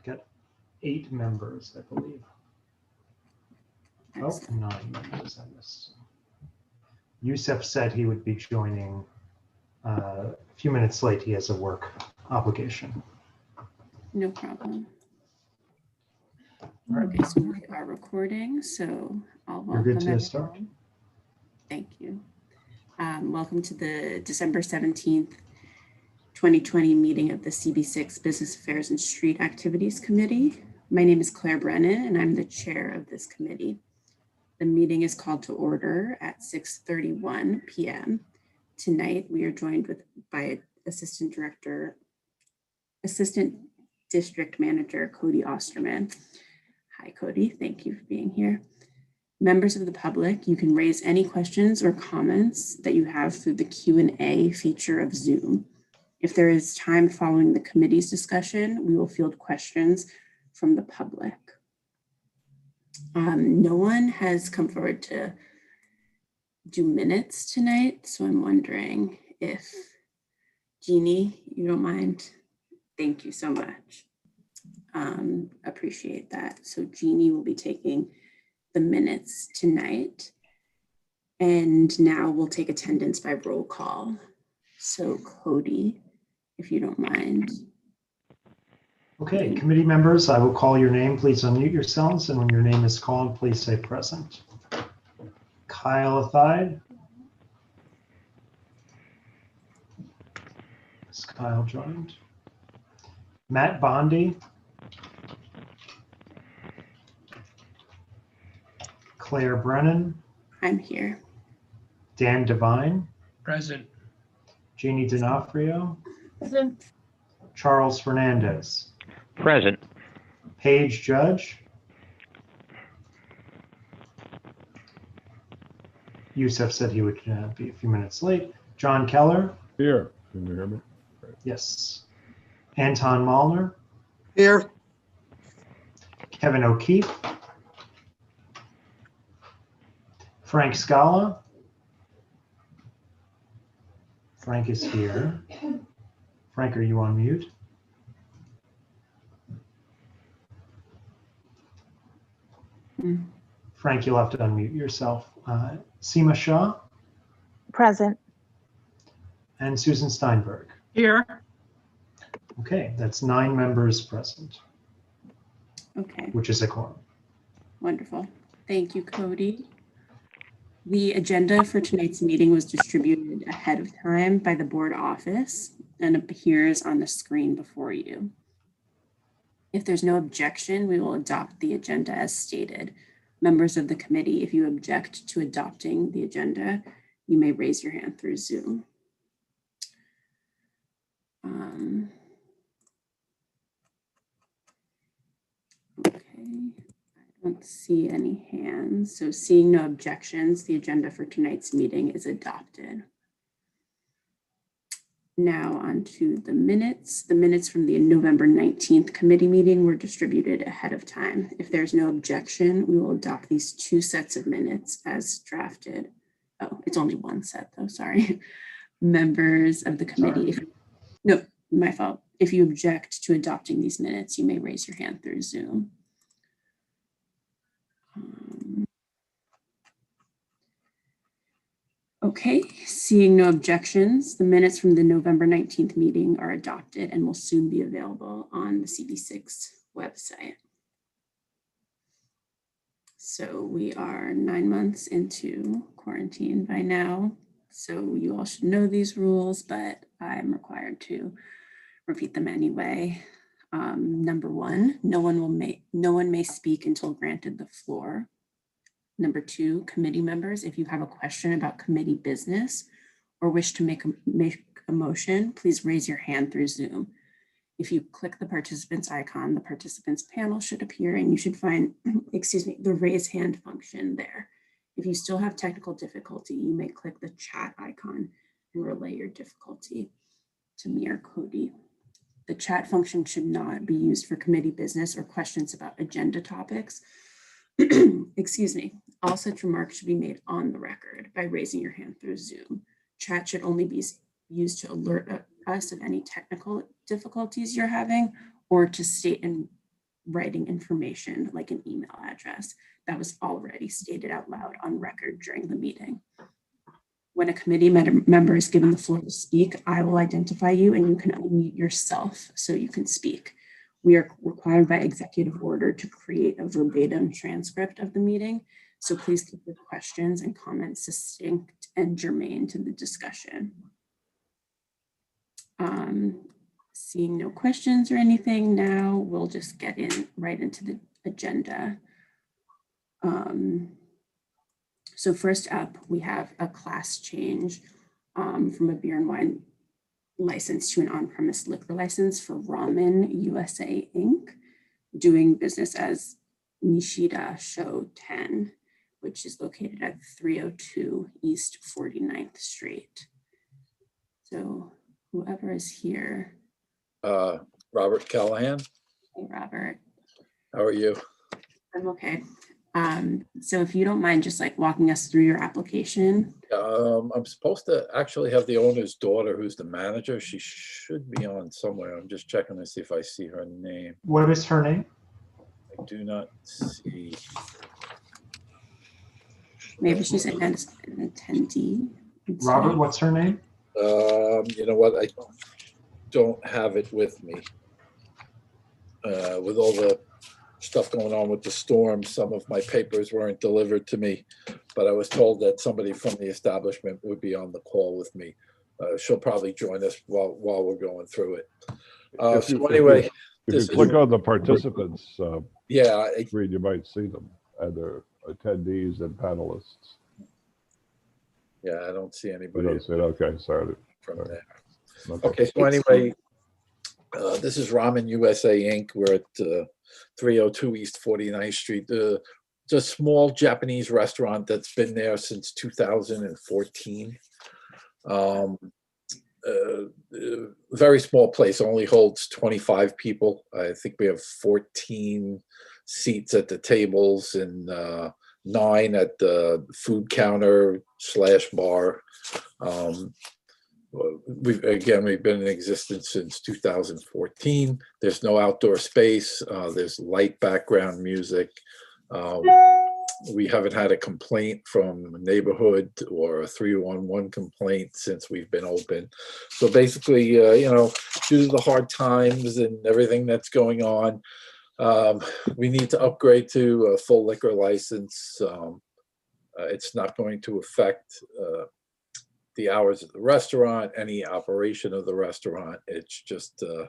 got 8 members, I believe. Oh, 9 members I missed. Yusef said he would be joining a few minutes late. He has a work obligation. No problem. All right. Okay, so we are recording, so I'll You're welcome good to start. everyone. Thank you. Welcome to the December 17th, 2020 meeting of the CB6 Business Affairs and Street Activities Committee. My name is Claire Brennan, and I'm the chair of this committee. The meeting is called to order at 6:31 p.m. Tonight, we are joined by Assistant District Manager Cody Osterman. Hi, Cody. Thank you for being here. Members of the public, you can raise any questions or comments that you have through the Q&A feature of Zoom. If there is time following the committee's discussion, we will field questions from the public. No one has come forward to do minutes tonight, so I'm wondering if, Jeannie, you don't mind? Thank you so much. Appreciate that. So Jeannie will be taking the minutes tonight. And now we'll take attendance by roll call. So Cody, if you don't mind. Okay, committee members, I will call your name. Please unmute yourselves. And when your name is called, please say present. Kyle Athide. Is Kyle joined? Matt Bondi. Claire Brennan. I'm here. Dan Devine. Present. Jeannie D'Onofrio. Present. Charles Fernandez. Present. Paige Judge. Yusef said he would be a few minutes late. John Keller. Here. Can you hear me? Yes. Anton Malner. Here. Kevin O'Keefe. Frank Scala. Frank is here. Frank, are you on mute? Frank, you'll have to unmute yourself. Seema Shah. Present. And Susan Steinberg. Here. Okay, that's 9 members present, Okay, which is a quorum. wonderful. Thank you, Cody. The agenda for tonight's meeting was distributed ahead of time by the board office and appears on the screen before you. If there's no objection, we will adopt the agenda as stated. Members of the committee, if you object to adopting the agenda, you may raise your hand through Zoom. Okay, I don't see any hands. So seeing no objections, the agenda for tonight's meeting is adopted. Now on to the minutes. The minutes from the November 19th committee meeting were distributed ahead of time. If there's no objection, we will adopt these 2 sets of minutes as drafted. Oh, it's only 1 set though, sorry. Members of the committee, no, my fault. If you object to adopting these minutes, you may raise your hand through Zoom. Okay, seeing no objections, the minutes from the November 19th meeting are adopted and will soon be available on the CB6 website. So we are 9 months into quarantine by now. So you all should know these rules, but I'm required to repeat them anyway. Number 1, no one may speak until granted the floor. Number 2, committee members, if you have a question about committee business or wish to make a motion, please raise your hand through Zoom. If you click the participants icon, the participants panel should appear and you should find, the raise hand function there. If you still have technical difficulty, you may click the chat icon and relay your difficulty to me or Cody. The chat function should not be used for committee business or questions about agenda topics. All such remarks should be made on the record by raising your hand through Zoom. Chat should only be used to alert us of any technical difficulties you're having or to state writing information like an email address that was already stated out loud on record during the meeting. When a committee member is given the floor to speak, I will identify you and you can unmute yourself so you can speak. We are required by executive order to create a verbatim transcript of the meeting. So please keep your questions and comments succinct and germane to the discussion. Seeing no questions or anything now, we'll just get right into the agenda. So first up, we have a class change from a beer and wine license to an on-premise liquor license for Ramen USA Inc., doing business as Nishida Show 10, which is located at 302 East 49th Street. So whoever is here. Robert Callahan. Hey, Robert. How are you? I'm okay. So if you don't mind just like walking us through your application. I'm supposed to actually have the owner's daughter, who's the manager. She should be on somewhere. I'm just checking to see if I see her name. What is her name? I do not see. Maybe she's an attendee. Robert, what's her name? You know what? I don't have it with me. With all the stuff going on with the storm, some of my papers weren't delivered to me, but I was told that somebody from the establishment would be on the call with me. She'll probably join us while we're going through it. So anyway, if you click on the participants yeah, screen, you might see them and their attendees and panelists. yeah, I don't see You anybody don't see it? Okay, sorry. from there. Okay. Okay, so anyway, this is Ramen USA Inc. We're at 302 East 49th Street. It's a small Japanese restaurant that's been there since 2014. Very small place, only holds 25 people. I think we have 14 seats at the tables and 9 at the food counter / bar. We've been in existence since 2014. There's no outdoor space. There's light background music. We haven't had a complaint from a neighborhood or a 311 complaint since we've been open. So basically, you know, due to the hard times and everything that's going on, we need to upgrade to a full liquor license. It's not going to affect the hours of the restaurant, any operation of the restaurant. It's just, you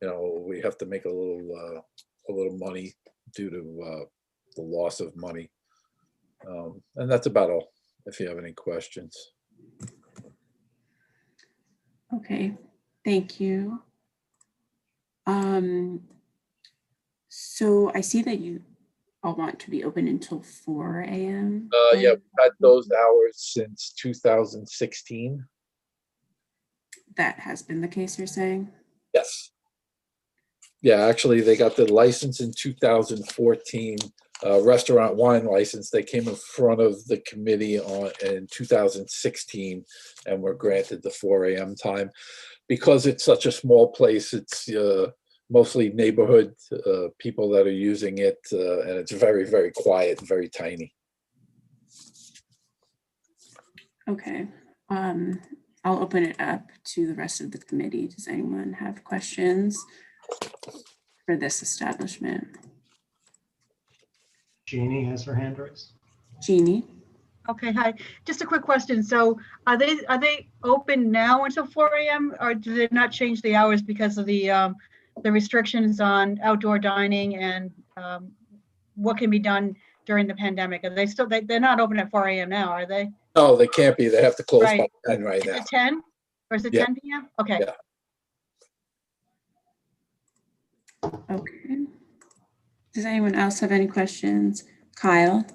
know, we have to make a little money due to the loss of money. And that's about all, if you have any questions. Okay, thank you. So I see that you all want to be open until 4 a.m. Yeah, we've had those hours since 2016. That has been the case, you're saying? Yes. Yeah, actually, they got the license in 2014, restaurant wine license. They came in front of the committee in 2016 and were granted the 4 a.m. time. Because it's such a small place, it's mostly neighborhood people that are using it, and it's very, very quiet, very tiny. Okay, I'll open it up to the rest of the committee. Does anyone have questions for this establishment? Jeannie has her hand raised. Jeannie? Okay, hi. Just a quick question. So are they open now until 4 a.m. or do they not change the hours because of the restrictions on outdoor dining and what can be done during the pandemic? Are they still, they're not open at 4 a.m. now, are they? No, they can't be. They have to close by Right. 10 right Is now. it 10 or is it Yeah. 10 p.m.? Okay. Yeah. Okay. Does anyone else have any questions? Kyle?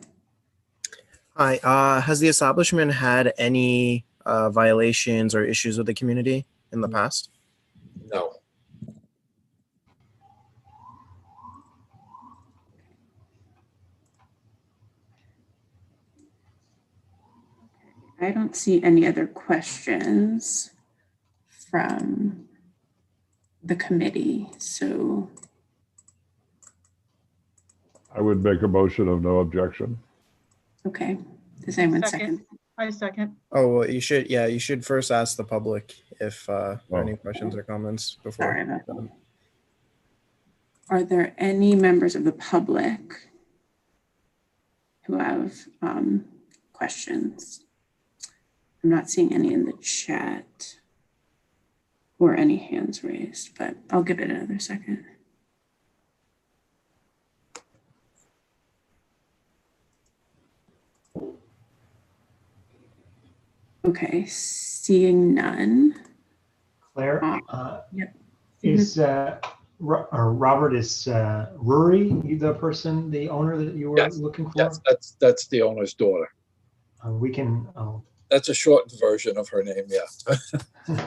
Hi, has the establishment had any violations or issues with the community in the past? No. I don't see any other questions from the committee, so I would make a motion of no objection. Okay. Does anyone Second. second? I second. Oh, well, you should first ask the public if any questions or comments before. Sorry about that. Are there any members of the public who have questions? I'm not seeing any in the chat or any hands raised, but I'll give it another second. Okay, seeing none. Claire, Yep. is Robert, is Rory the person, the owner that you were Yes. looking for? Yes, that's the owner's daughter. We can. That's a shortened version of her name. Yeah.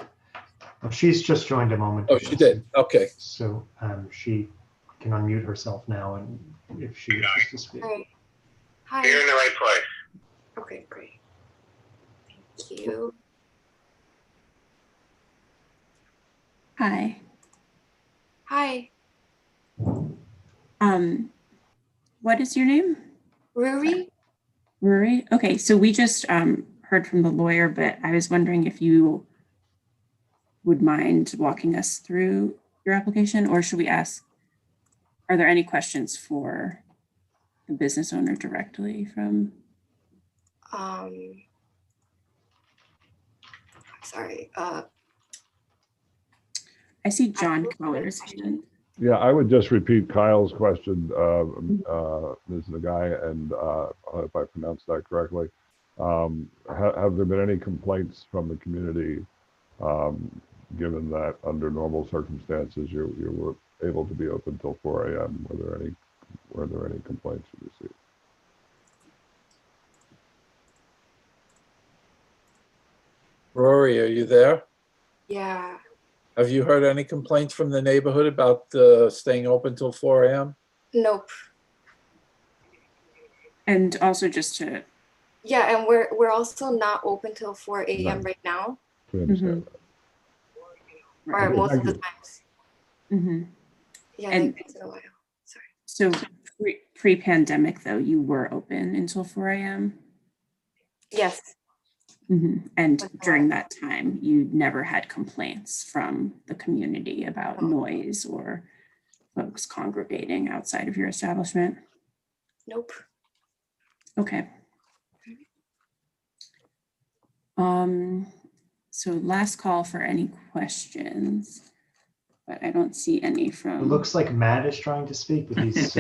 Well, she's just joined a moment ago. Oh, she did. Okay. So she can unmute herself now, and if she wishes to speak. Hi. You're in the right place. Okay, great. Thank you. Hi. Hi, What is your name? Ruri. Rory? Okay, so we just heard from the lawyer, but I was wondering if you would mind walking us through your application, or should we ask, are there any questions for the business owner directly from? Sorry. I see John Keller's hand. Yeah, I would just repeat Kyle's question, Ms. Nagai, and if I pronounced that correctly. Have there been any complaints from the community, given that under normal circumstances you were able to be open till 4 a.m.? Were there any complaints you received? Rory, are you there? Yeah. Have you heard any complaints from the neighborhood about staying open till 4 a.m.? Nope. And also just to, Yeah, and we're also not open till 4 a.m. right now, We understand that. or Okay, most thank of the you. times. mhm. Yeah, And- like once in a while. Sorry. So pre-pandemic though, you were open until 4 a.m.? Yes. And during that time, you never had complaints from the community about noise or folks congregating outside of your establishment? Nope. Okay. So last call for any questions, but I don't see any It from. looks like Matt is trying to speak, but he's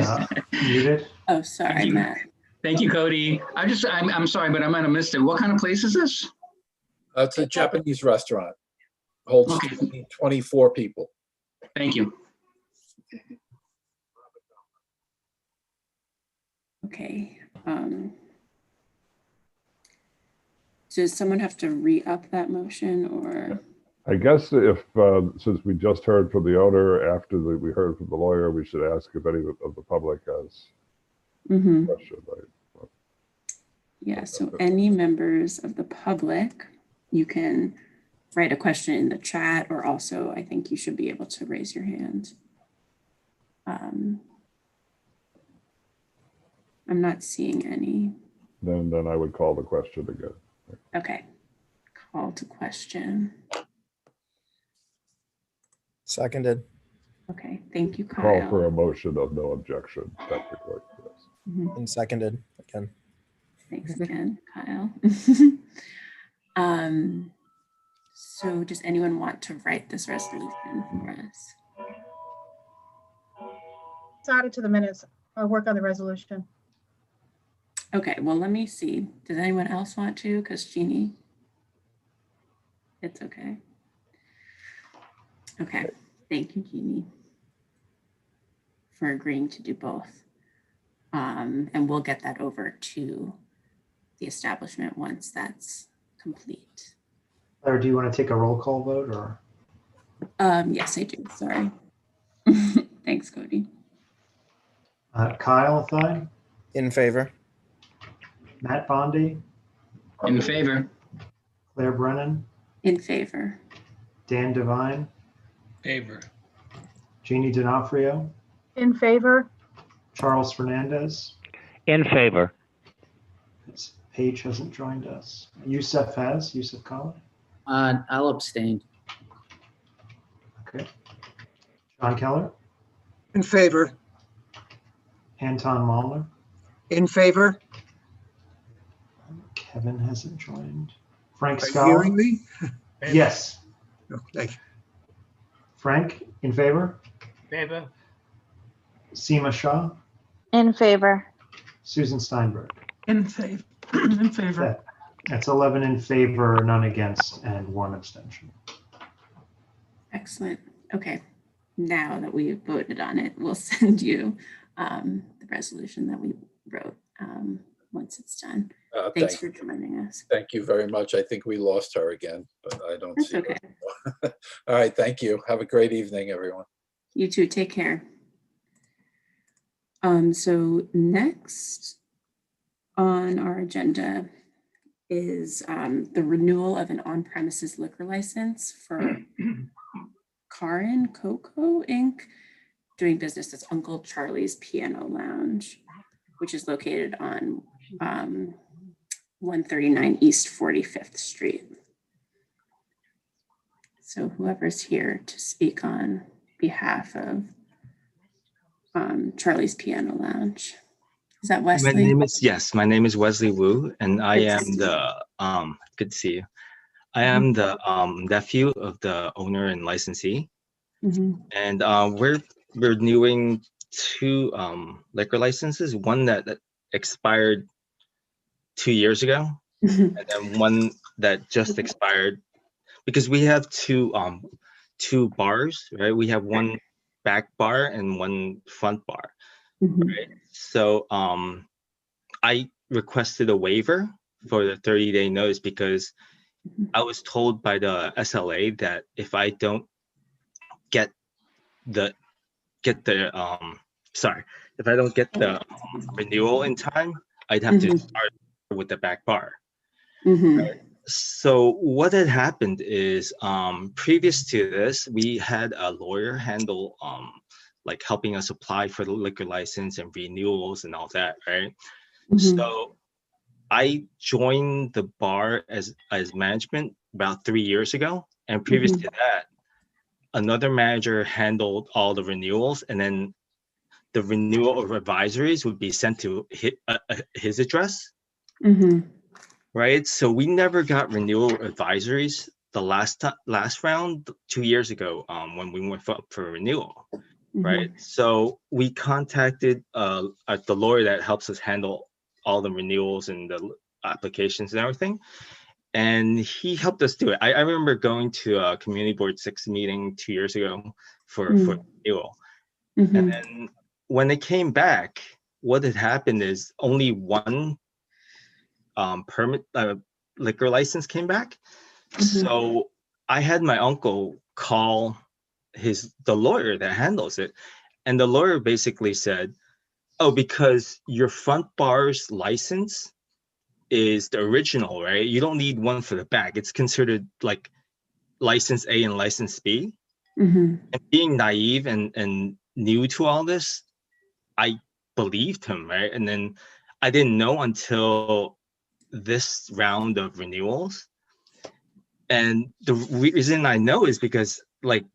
muted. Oh, sorry, Thank you. Matt. Thank you, Cody. I'm sorry, but I might have missed it. What kind of place is this? It's a Japanese restaurant. Holds Okay. 24 people. Thank you. Okay. Does someone have to re-up that motion or? I guess if, since we just heard from the owner, after we heard from the lawyer, we should ask if any of the public has Mhm. a question. Right? Yeah, so any members of the public, you can write a question in the chat, or also I think you should be able to raise your hand. I'm not seeing any. Then I would call the question again. Okay, call to question. Seconded. Okay, thank you, Call for a Kyle. motion of no objection, technically. Yes. Mhm. And seconded again. Thanks again, Kyle. So does anyone want to write this resolution for us? It's added to the minutes. I'll work on the resolution. Okay, well, let me see. Does anyone else want to? Because Jeannie, it's okay. Okay, thank you, Jeannie, for agreeing to do both. And we'll get that over to the establishment once that's complete. Or do you want to take a roll call vote, or? Yes, I do, sorry. Thanks, Cody. Kyle Thide, In favor. Matt Bondi, In favor? Claire Brennan, In favor. Dan Devine, Favor. Jeannie D'Onofrio, In favor? Charles Fernandez. In favor. Paige hasn't joined us. Yusef has. Yusef Kala. I'll abstain. Okay. John Keller. In favor. Anton Malner. In favor. Kevin hasn't joined. Frank Are you Scala. hearing me? Yes. Okay. Frank, in favor? Favor. Seema Shah. In favor. Susan Steinberg. In favor. In favor. That's 11 in favor, none against, and 1 abstention. Excellent. Okay. Now that we voted on it, we'll send you the resolution that we wrote once it's done. Thanks for joining us. Thank you very much. I think we lost her again, but I don't That's see okay. her. All right, thank you. Have a great evening, everyone. You too. Take care. So next on our agenda is the renewal of an on-premises liquor license for Karin Coco Inc., doing business as Uncle Charlie's Piano Lounge, which is located on 139 East 45th Street. So whoever's here to speak on behalf of Charlie's Piano Lounge. Is that Wesley? My name is Wesley Wu, and I Good to am see the good to see you. I am the nephew of the owner and licensee, and we're renewing 2 liquor licenses. One that expired 2 years ago, and then one that just expired, because we have two bars, right? We have one back bar and one front bar. Right? So I requested a waiver for the 30-day notice because I was told by the SLA that if I don't get the renewal in time, I'd have to start with the back bar. Right? So what had happened is previous to this, we had a lawyer handle like helping us apply for the liquor license and renewals and all that, right? So I joined the bar as management about 3 years ago, and previous to that, another manager handled all the renewals, and then the renewal of advisories would be sent to his address, right? So we never got renewal advisories the last round 2 years ago when we went for renewal. Right. So we contacted the lawyer that helps us handle all the renewals and the applications and everything. And he helped us do it. I remember going to a community board 6 meeting 2 years ago for renewal. And then when they came back, what had happened is only one permit liquor license came back. So I had my uncle call the lawyer that handles it, and the lawyer basically said, oh, because your front bar's license is the original, right? You don't need one for the back. It's considered like license A and license B. And being naive and new to all this, I believed him, right? And then I didn't know until this round of renewals. And the reason I know is because like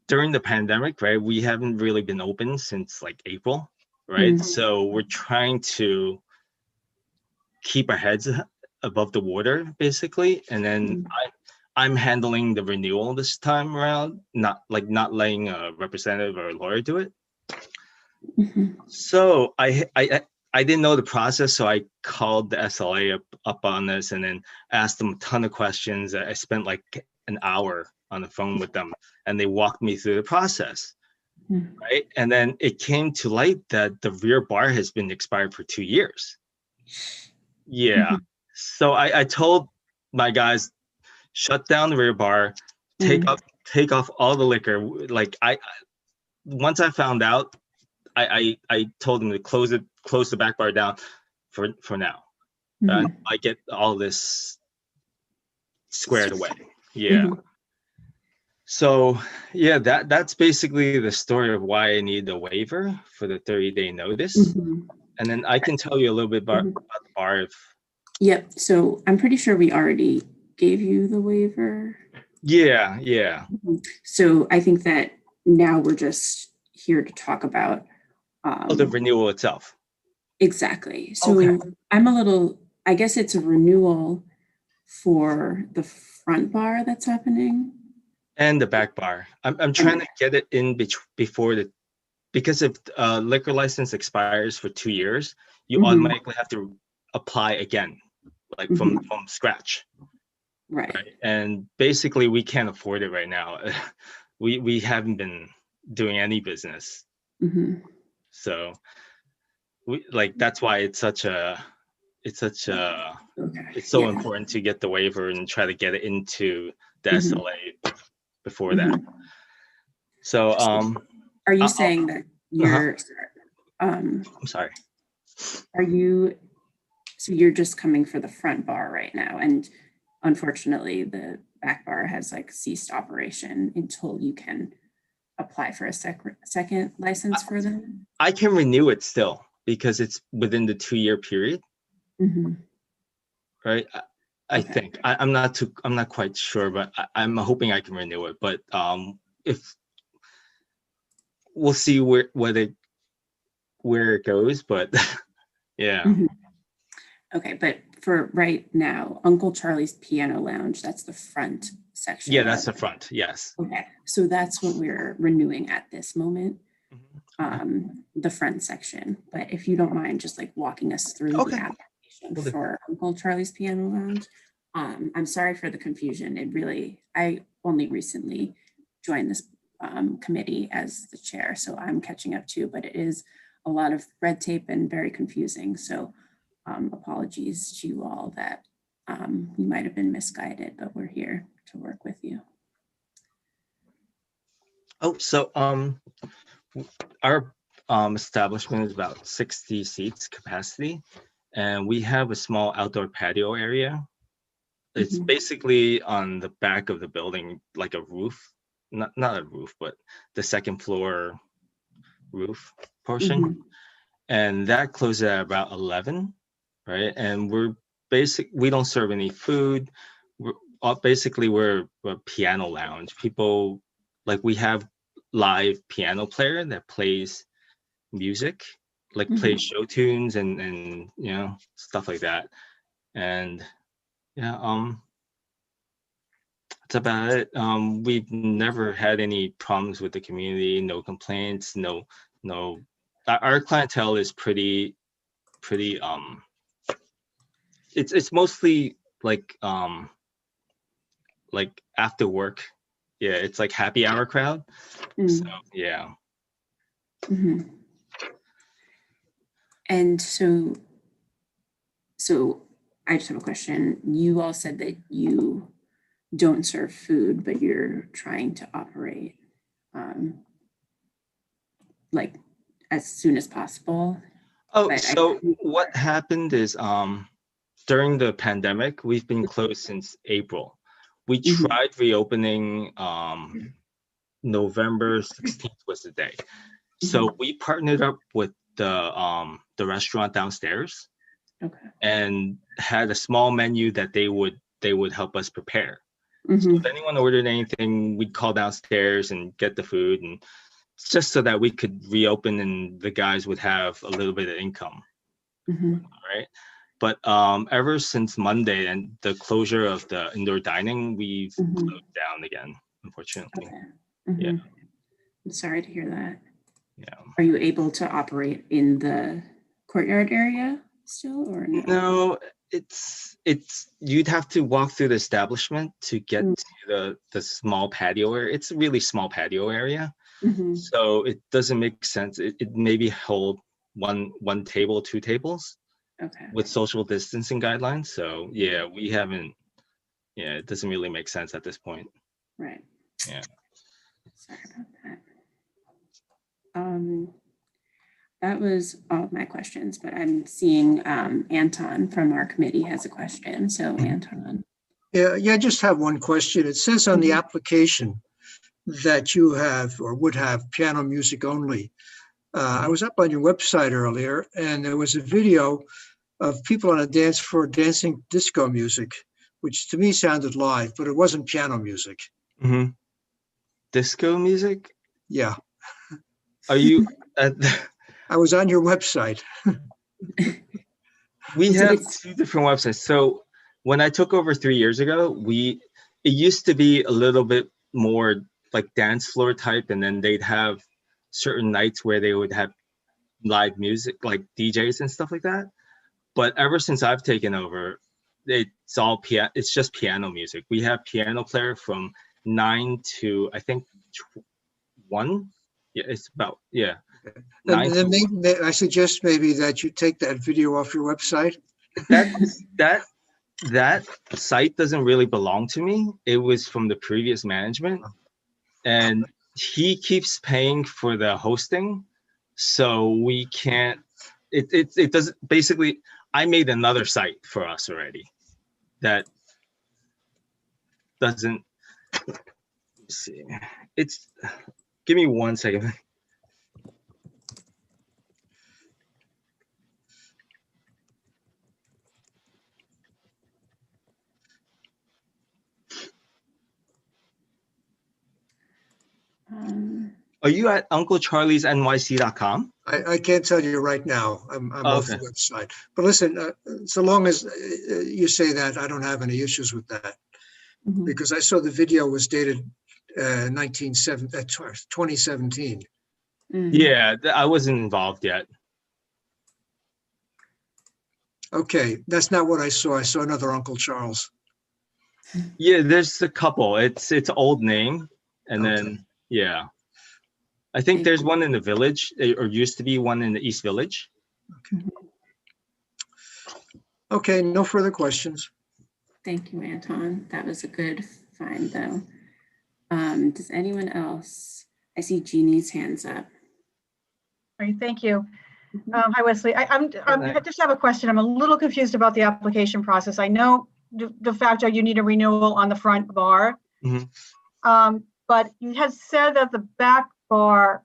during the pandemic, right, we haven't really been open since like April, right? So we're trying to keep our heads above the water, basically. And then I'm handling the renewal this time around, not letting a representative or a lawyer do it. So I didn't know the process, so I called the SLA up on this and then asked them a ton of questions. I spent like an hour on the phone with them, and they walked me through the process, right? And then it came to light that the rear bar has been expired for 2 years. Yeah. So I told my guys, shut down the rear bar, take off all the liquor. Like once I found out, I told them to close the back bar down for now. I get all this squared away. Yeah. So yeah, that's basically the story of why I need the waiver for the 30-day notice. Mhm. And then I can tell you a little bit about the bar if. Yep. So I'm pretty sure we already gave you the waiver. Yeah. So I think that now we're just here to talk about The renewal itself. Exactly. So I guess it's a renewal for the front bar that's happening. And the back bar. I'm trying to get it in before because if liquor license expires for 2 years, you automatically have to apply again, like from scratch. Right. And basically we can't afford it right now. we haven't been doing any business. So that's why it's so important to get the waiver and try to get it into the SLA before that. So are you saying that you're I'm sorry. So you're just coming for the front bar right now, and unfortunately the back bar has ceased operation until you can apply for a second license for them? I can renew it still because it's within the 2-year period. Right. I think I'm not quite sure, but I'm hoping I can renew it. But if we'll see where it goes, but yeah. Okay, but for right now, Uncle Charlie's Piano Lounge, that's the front section. Yeah, that's the front. Yes. Okay, so that's what we're renewing at this moment, the front section. But if you don't mind just walking us through the application for Uncle Charlie's Piano Lounge. I'm sorry for the confusion. I only recently joined this committee as the chair, so I'm catching up too, but it is a lot of red tape and very confusing. So apologies to you all that you might have been misguided, but we're here to work with you. So our establishment is about 60 seats capacity, and we have a small outdoor patio area. It's basically on the back of the building, like a roof, not a roof, but the second floor roof portion. And that closes at about 11, right? And we don't serve any food. We're a piano lounge. People, we have live piano player that plays music, plays show tunes and stuff like that. And yeah, that's about it. We've never had any problems with the community, no complaints, no. Our clientele is pretty. It's mostly after work. Yeah, it's happy hour crowd. So yeah. And so I just have a question. You all said that you don't serve food, but you're trying to operate as soon as possible. So what happened is during the pandemic, we've been closed since April. We tried reopening November 16th was the day. So we partnered up with the restaurant downstairs and had a small menu that they would help us prepare. So if anyone ordered anything, we'd call downstairs and get the food, and just so that we could reopen and the guys would have a little bit of income. Right. But ever since Monday and the closure of the indoor dining, we've closed down again, unfortunately. Yeah. I'm sorry to hear that. Yeah. Are you able to operate in the courtyard area still, or no? No, it's you'd have to walk through the establishment to get to the small patio area. It's a really small patio area. So it doesn't make sense. It maybe hold one table, 2 tables with social distancing guidelines. So yeah, we haven't, it doesn't really make sense at this point. Right. Yeah. Sorry about that. That was all of my questions, but I'm seeing Anton from our committee has a question. So Anton. Yeah, I just have one question. It says on the application that you have or would have piano music only. I was up on your website earlier, and there was a video of people on a dance floor dancing disco music, which to me sounded live, but it wasn't piano music. Mm-hmm. Disco music? Yeah. Are you at I was on your website. We have two different websites. So when I took over 3 years ago, it used to be a little bit more like dance floor type, and then they'd have certain nights where they would have live music, like DJs and stuff like that. But ever since I've taken over, it's all piano. It's just piano music. We have piano player from 9 to I think 1. Yeah, it's about 9 And to then 1. maybe, I suggest maybe that you take that video off your website. That site doesn't really belong to me. It was from the previous management, and he keeps paying for the hosting, so we can't. It doesn't. Basically, I made another site for us already that doesn't. Let's see. It's. Give me 1 second. Are you at UncleCharliesNYC.com? I can't tell you right now. I'm off the Okay. website. But listen, so long as you say that, I don't have any issues with that. Because I saw the video was dated 2017. Yeah, I wasn't involved yet. Okay, that's not what I saw. I saw another Uncle Charles. Yeah, there's a couple. It's old name, and then I think there's one in the village, or used to be one in the East Village. Okay, no further questions. Thank you, Anton. That was a good find, though. Does anyone else? I see Jeannie's hands up. All right, thank you. Hi, Wesley. I just have a question. I'm a little confused about the application process. I know de facto you need a renewal on the front bar, but you had said that the back bar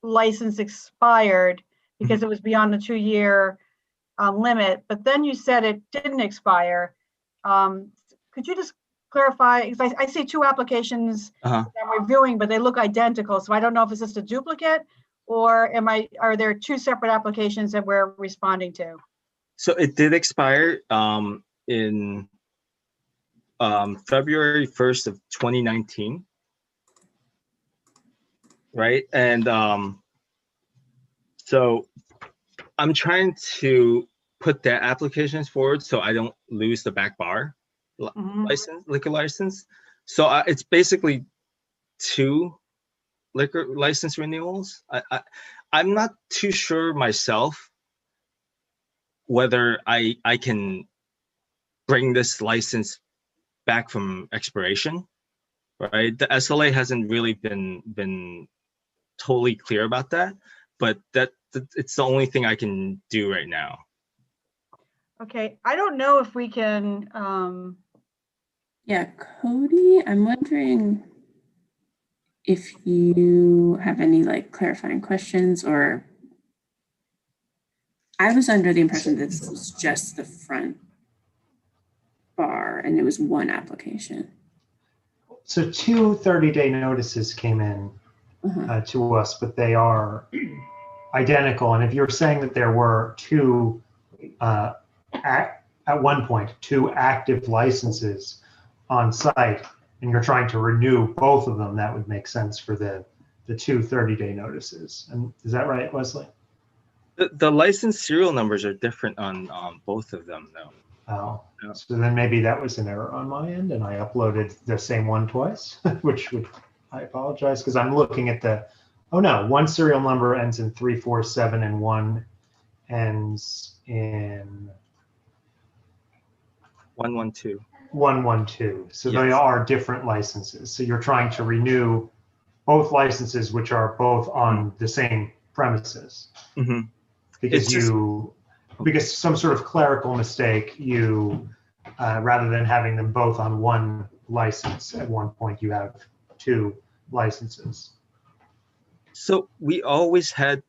license expired because it was beyond the 2-year limit, but then you said it didn't expire. Could you just clarify? Because I see 2 applications that I'm reviewing, but they look identical. So I don't know if it's just a duplicate, or are there 2 separate applications that we're responding to? So it did expire in February 1st of 2019, right? And so I'm trying to put that applications forward so I don't lose the back bar liquor license. So it's basically 2 liquor license renewals. I'm not too sure myself whether I can bring this license back from expiration, right? The SLA hasn't really been totally clear about that, but it's the only thing I can do right now. Okay, I don't know if we can. Yeah, Cody, I'm wondering if you have any like clarifying questions, or I was under the impression that this was just the front bar and it was 1 application. So 2 30-day notices came in to us, but they are identical. And if you're saying that there were 2, at one point, 2 active licenses on site, and you're trying to renew both of them, that would make sense for the 2 30-day notices. And is that right, Wesley? The license serial numbers are different on both of them, though. Oh, so then maybe that was an error on my end, and I uploaded the same one twice, which I apologize, because I'm looking at oh no, 1 serial number ends in 347 and 1 ends in 112. 112. So they are different licenses. So you're trying to renew both licenses, which are both on the same premises. Because because some sort of clerical mistake, you rather than having them both on 1 license, at one point you have 2 licenses? So we always had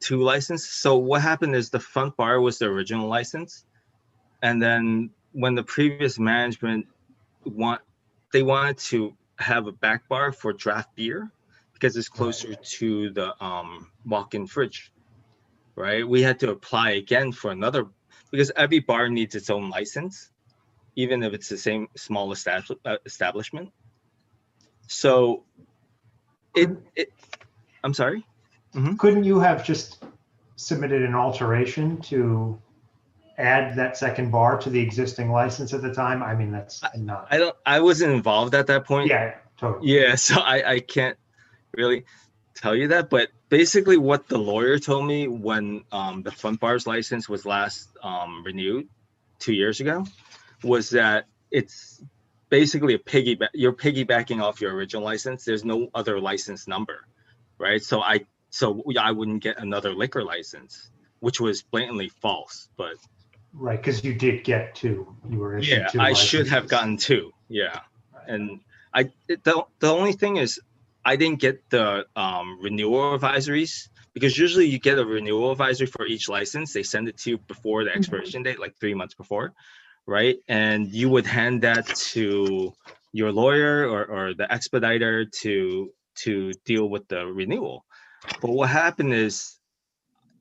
2 licenses. So what happened is the front bar was the original license. And then when the previous management they wanted to have a back bar for draft beer because it's closer to the walk-in fridge, right? We had to apply again for another, because every bar needs its own license, even if it's the same small establishment. So I'm sorry? Couldn't you have just submitted an alteration to add that second bar to the existing license at the time? I mean, that's not. I wasn't involved at that point. Yeah, totally. Yeah, so I can't really tell you that, but basically what the lawyer told me when the front bar's license was last renewed 2 years ago was that it's basically a you're piggybacking off your original license. There's no other license number, right? So I wouldn't get another liquor license, which was blatantly false. But right, because you did get 2. You were issued 2 I licenses. should have gotten 2. Yeah, and the only thing is I didn't get the renewal advisories, because usually you get a renewal advisory for each license. They send it to you before the expiration date, like 3 months before, right? And you would hand that to your lawyer or the expediter to deal with the renewal. But what happened is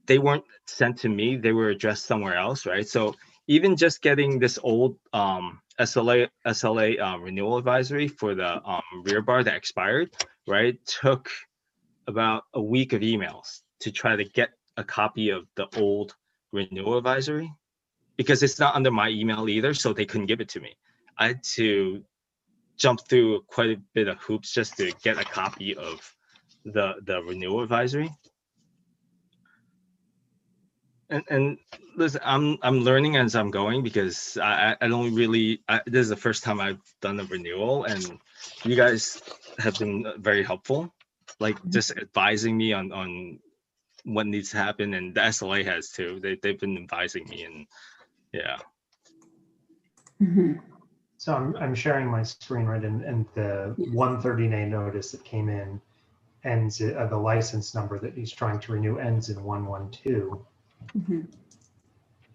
they weren't sent to me. They were addressed somewhere else, right? So even just getting this old SLA renewal advisory for the rear bar that expired, right, took about a week of emails to try to get a copy of the old renewal advisory, because it's not under my email either, so they couldn't give it to me. I had to jump through quite a bit of hoops just to get a copy of the renewal advisory. And listen, I'm learning as I'm going, because I don't really, this is the first time I've done a renewal, and you guys have been very helpful, like just advising me on what needs to happen, and the SLA has too. They've been advising me, and yeah. So I'm sharing my screen, right, and the 130-day notice that came in ends, the license number that he's trying to renew ends in 112.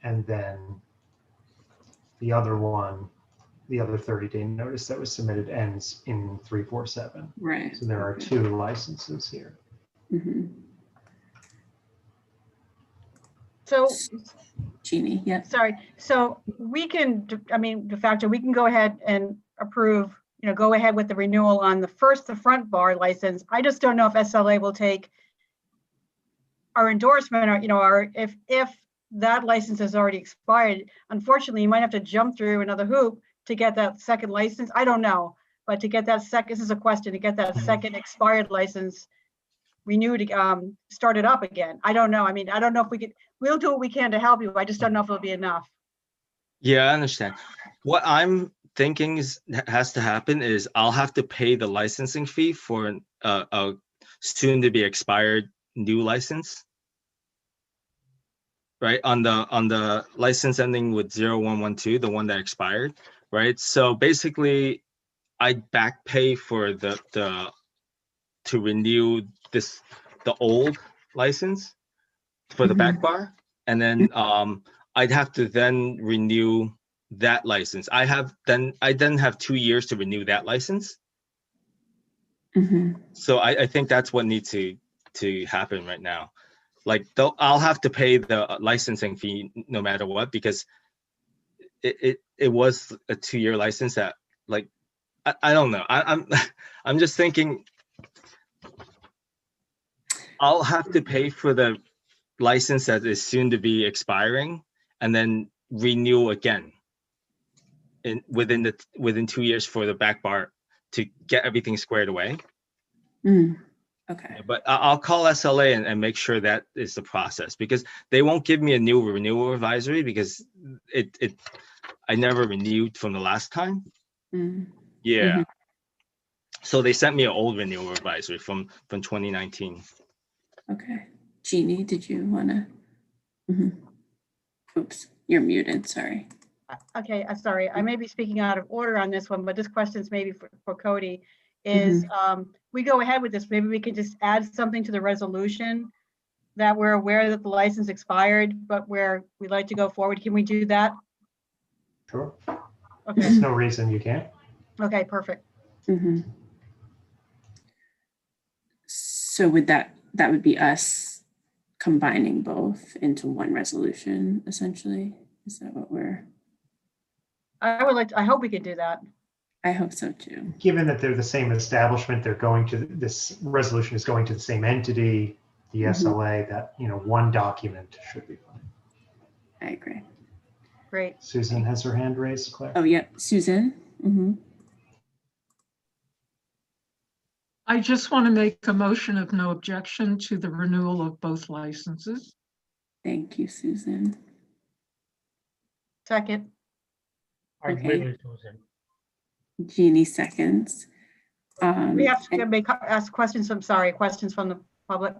And then the other one, the other 30-day notice that was submitted ends in 347. Right. So there are 2 licenses here. So, Jeannie, yeah. sorry. So we can, I mean, de facto, we can go ahead and approve, go ahead with the renewal on the front bar license. I just don't know if SLA will take our endorsement, or, or if that license has already expired. Unfortunately, you might have to jump through another hoop to get that second license. I don't know, but to get that this is a question, to get that second expired license renewed, started up again. I don't know. I mean, I don't know if we'll do what we can to help you. I just don't know if it'll be enough. Yeah, I understand. What I'm thinking has to happen is I'll have to pay the licensing fee for a soon to be expired new license, right? On the license ending with 0112, the one that expired, right? So basically, I back pay for to renew the old license for the back bar, and then I'd have to then renew that license. I then have 2 years to renew that license. So I think that's what needs to happen right now. Like, I'll have to pay the licensing fee no matter what, because it was a 2-year license that, like, I don't know. I'm just thinking I'll have to pay for the license that is soon to be expiring, and then renew again within 2 years for the back bar to get everything squared away. Okay. But I'll call SLA and make sure that is the process, because they won't give me a new renewal advisory, because I never renewed from the last time. Yeah. So they sent me an old renewal advisory from 2019. Okay. Jeannie, did you want to? Oops, you're muted. Sorry. Okay, sorry. I may be speaking out of order on this one, but this question's maybe for Cody. is we go ahead with this, maybe we can just add something to the resolution that we're aware that the license expired, but we'd like to go forward. Can we do that? Sure. Okay. There's no reason you can't. Okay, perfect. So would that would be us combining both into one resolution, essentially? Is that what we're? I hope we can do that. I hope so too. Given that they're the same establishment, they're going to, this resolution is going to the same entity, the SLA, that, one document should be fine. I agree. Great. Susan has her hand raised, Claire. Oh, yep. Susan. I just want to make a motion of no objection to the renewal of both licenses. Thank you, Susan. Second. I agree with Susan. Jeannie seconds. We have to ask questions from the public.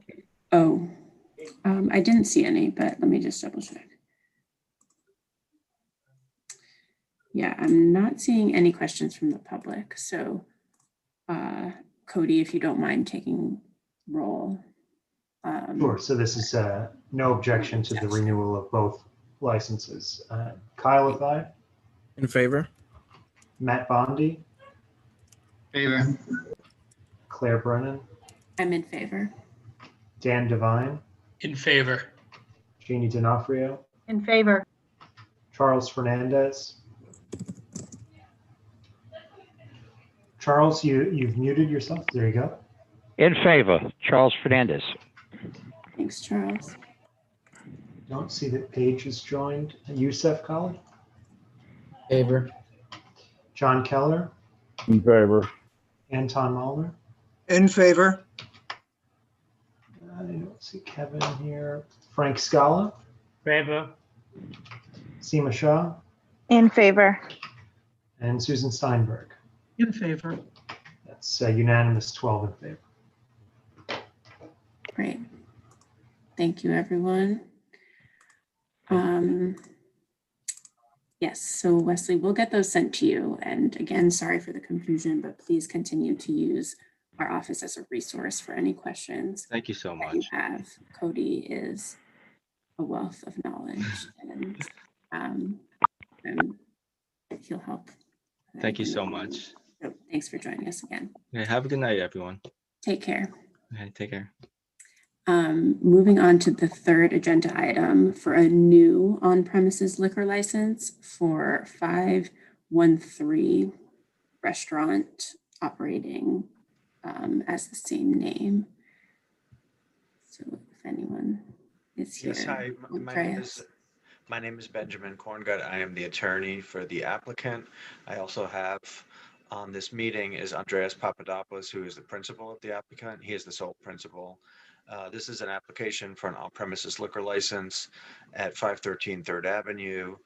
Oh, I didn't see any, but let me just double check. Yeah, I'm not seeing any questions from the public. So Cody, if you don't mind taking roll. Sure. So this is no objection to the renewal of both licenses. Kyle Athai? In favor. Matt Bondi? Favor. Claire Brennan? I'm in favor. Dan Devine? In favor. Jeannie D'Onofrio? In favor. Charles Fernandez? Charles, you've muted yourself. There you go. In favor, Charles Fernandez. Thanks, Charles. Don't see that Paige is joined. Youssef Khalid? Favor. John Keller? In favor. Anton Malner? In favor. I don't see Kevin here. Frank Scala? Favor. Seema Shah? In favor. And Susan Steinberg? In favor. That's unanimous, 12 in favor. Great. Thank you, everyone. Yes, so Wesley, we'll get those sent to you. And again, sorry for the confusion, but please continue to use our office as a resource for any questions. Thank you so much. You have. Cody is a wealth of knowledge, and he'll help. Thank you so much. So thanks for joining us again. Okay, have a good night, everyone. Take care. Okay, take care. Moving on to the third agenda item for a new on-premises liquor license for 513 restaurant operating as the same name. So if anyone is here. Yes, hi. My name is Benjamin Korngut. I am the attorney for the applicant. I also have on this meeting is Andreas Papadopoulos, who is the principal of the applicant. He is the sole principal. This is an application for an on-premises liquor license at 513 3rd Avenue.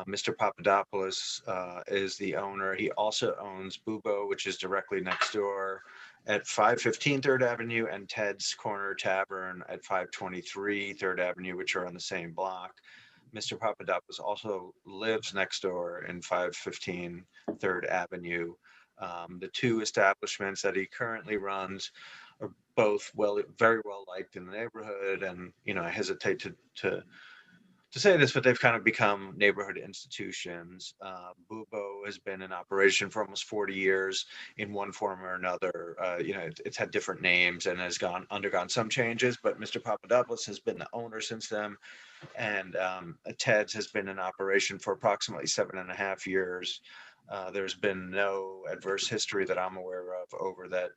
Mr. Papadopoulos is the owner. He also owns Bubo, which is directly next door at 515 3rd Avenue, and Ted's Corner Tavern at 523 3rd Avenue, which are on the same block. Mr. Papadopoulos also lives next door in 515 3rd Avenue. The two establishments that he currently runs are both very well liked in the neighborhood, and I hesitate to say this, but they've kind of become neighborhood institutions. Bubo has been in operation for almost 40 years in one form or another. It's had different names and has undergone some changes, but Mr. Papadopoulos has been the owner since then. And Ted's has been in operation for approximately 7.5 years. There's been no adverse history that I'm aware of over that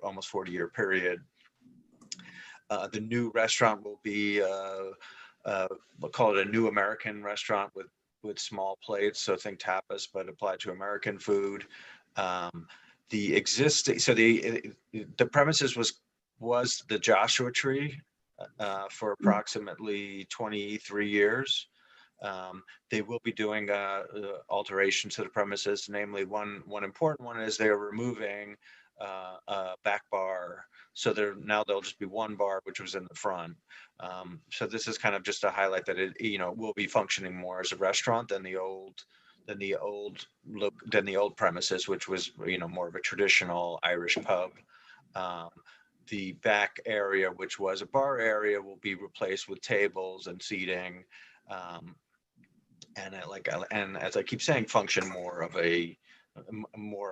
almost 40-year period. The new restaurant will be we'll call it a new American restaurant with small plates. So think tapas, but applied to American food. The premises was the Joshua Tree for approximately 23 years. They will be doing alterations to the premises. Namely, one important one is they're removing a back bar. So there'll just be one bar, which was in the front. So this is kind of just to highlight that it will be functioning more as a restaurant than the old the old premises, which was, you know, more of a traditional Irish pub. The back area, which was a bar area, will be replaced with tables and seating, and as I keep saying, function more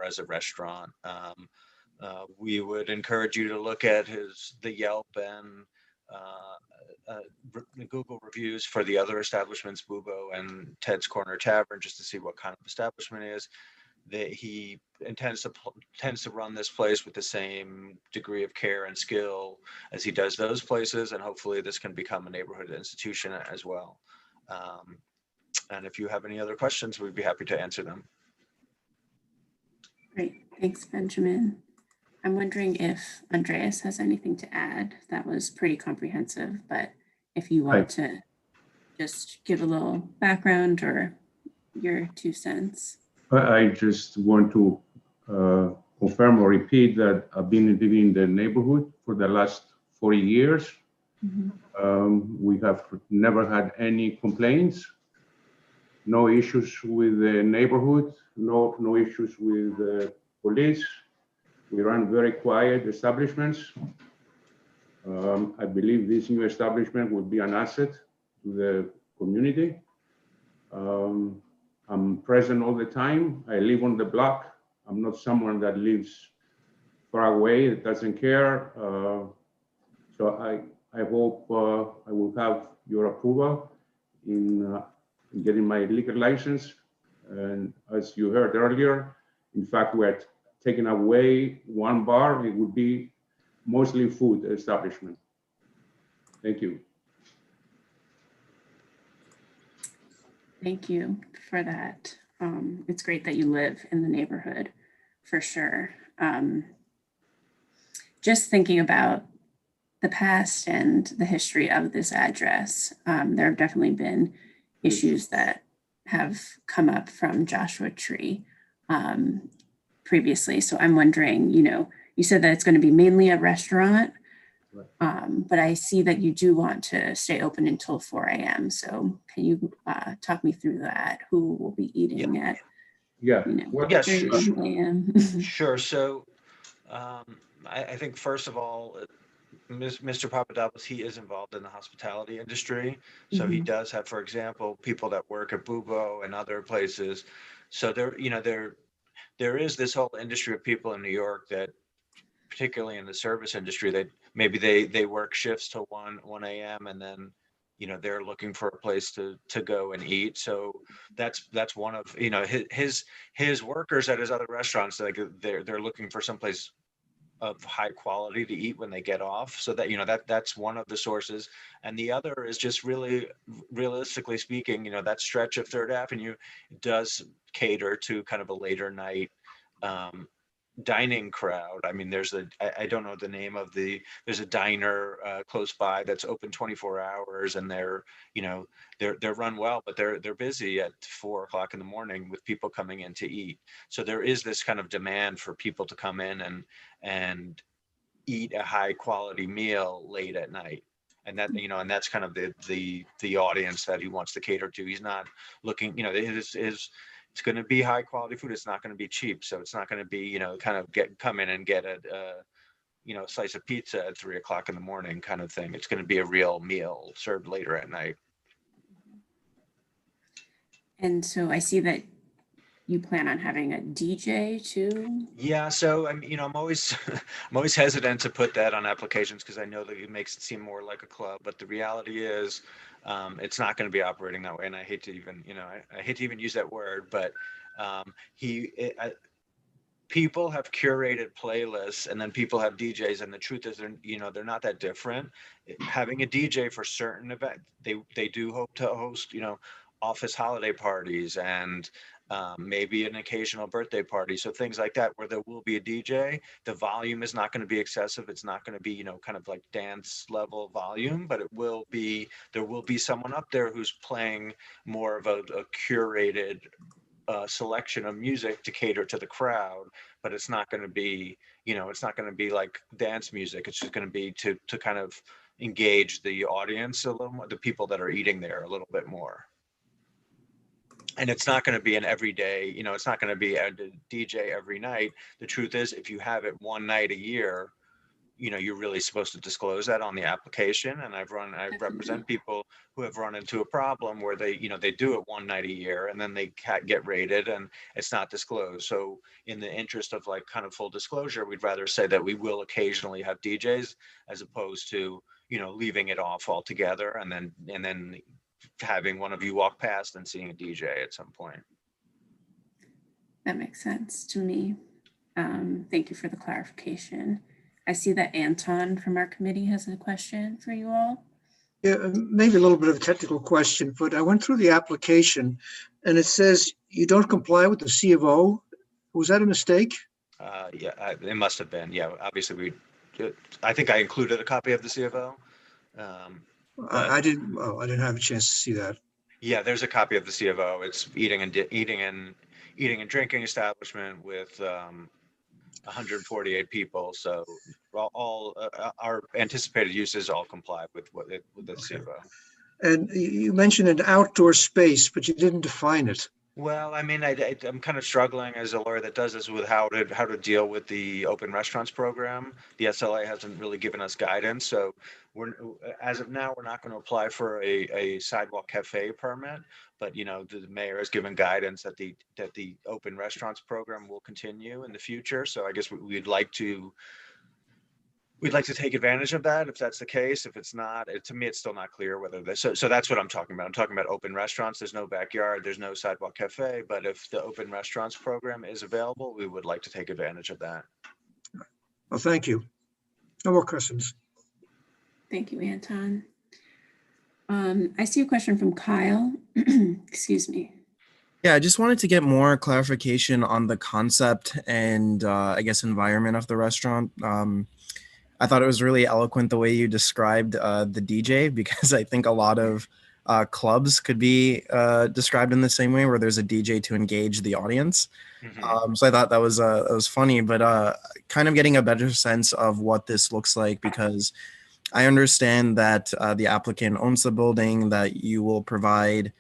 as a restaurant. We would encourage you to look at the Yelp and Google reviews for the other establishments, Bubo and Ted's Corner Tavern, just to see what kind of establishment it is. That he tends to run this place with the same degree of care and skill as he does those places, and hopefully this can become a neighborhood institution as well. And if you have any other questions, we'd be happy to answer them. Great, thanks, Benjamin. I'm wondering if Andreas has anything to add. That was pretty comprehensive, but if you want to just give a little background or your 2 cents. I just want to confirm or repeat that I've been living in the neighborhood for the last 40 years. We have never had any complaints, no issues with the neighborhood, no issues with the police. We run very quiet establishments. I believe this new establishment will be an asset to the community. I'm present all the time. I live on the block. I'm not someone that lives far away, that doesn't care. So I hope I will have your approval in getting my liquor license. And as you heard earlier, in fact, we're taking away one bar. It would be mostly food establishment. Thank you. Thank you for that. It's great that you live in the neighborhood, for sure. Just thinking about the past and the history of this address, there have definitely been issues that have come up from Joshua Tree previously. So I'm wondering, you said that it's going to be mainly a restaurant, but I see that you do want to stay open until 4 a.m. So can you talk me through that? Who will be eating at? Yeah. Yes. 3 a.m. Sure. So I think first of all, Mr. Papadopoulos, he is involved in the hospitality industry. So he does have, for example, people that work at Bubo and other places. So there is this whole industry of people in New York that, particularly in the service industry, that maybe they work shifts till 1 a.m. and then they're looking for a place to go and eat. So that's one of his workers at his other restaurants. Like they're looking for someplace of high quality to eat when they get off. So that that's one of the sources. And the other is just really, realistically speaking, that stretch of 3rd Avenue does cater to kind of a later night dining crowd. I mean, I don't know the name of there's a diner close by that's open 24 hours, and they're run well, but they're busy at 4 o'clock in the morning with people coming in to eat. So there is this kind of demand for people to come in and eat a high quality meal late at night. And that, and that's kind of the audience that he wants to cater to. He's not looking, it's going to be high quality food. It's not going to be cheap. So it's not going to be, kind of come in and get a slice of pizza at 3 o'clock in the morning kind of thing. It's going to be a real meal served later at night. And so I see that you plan on having a DJ too? Yeah. So I'm always hesitant to put that on applications because I know that it makes it seem more like a club, but the reality is it's not going to be operating that way. And I hate to even, I hate to even use that word, but people have curated playlists, and then people have DJs, and the truth is they're not that different. Having a DJ for certain events, they do hope to host, office holiday parties and maybe an occasional birthday party. So things like that, where there will be a DJ, the volume is not going to be excessive. It's not going to be, kind of like dance level volume, but there will be someone up there who's playing more of a curated selection of music to cater to the crowd, but it's not going to be, it's not going to be like dance music. It's just going to be to kind of engage the audience a little more, the people that are eating there a little bit more. And it's not going to be an everyday, it's not going to be a DJ every night. The truth is, if you have it one night a year, you're really supposed to disclose that on the application. And I represent people who have run into a problem where they do it one night a year and then they get rated and it's not disclosed. So in the interest of like kind of full disclosure, we'd rather say that we will occasionally have DJs as opposed to, leaving it off altogether and then having one of you walk past and seeing a DJ at some point. That makes sense to me. Thank you for the clarification. I see that Anton from our committee has a question for you all. Yeah, maybe a little bit of a technical question, but I went through the application and it says you don't comply with the C of O. Was that a mistake? Yeah, it must have been. Yeah, obviously I think I included a copy of the C of O. I didn't have a chance to see that. Yeah, there's a copy of the C of O. It's eating and drinking establishment with 148 people. So all our anticipated uses all comply with the C of O. And you mentioned an outdoor space, but you didn't define it. Well, I mean, I'm kind of struggling as a lawyer that does this with how to deal with the open restaurants program. The SLA hasn't really given us guidance, so as of now we're not going to apply for a sidewalk cafe permit. But the mayor has given guidance that the open restaurants program will continue in the future. So I guess we'd like to take advantage of that if that's the case. If it's not, to me, it's still not clear whether this. So that's what I'm talking about. I'm talking about open restaurants. There's no backyard. There's no sidewalk cafe. But if the open restaurants program is available, we would like to take advantage of that. Well, thank you. No more questions. Thank you, Anton. I see a question from Kyle. Excuse me. Yeah, I just wanted to get more clarification on the concept and I guess environment of the restaurant. I thought it was really eloquent the way you described the DJ, because I think a lot of clubs could be described in the same way, where there's a DJ to engage the audience. Mm-hmm. So I thought that was funny, but kind of getting a better sense of what this looks like, because I understand that the applicant owns the building, that you will provide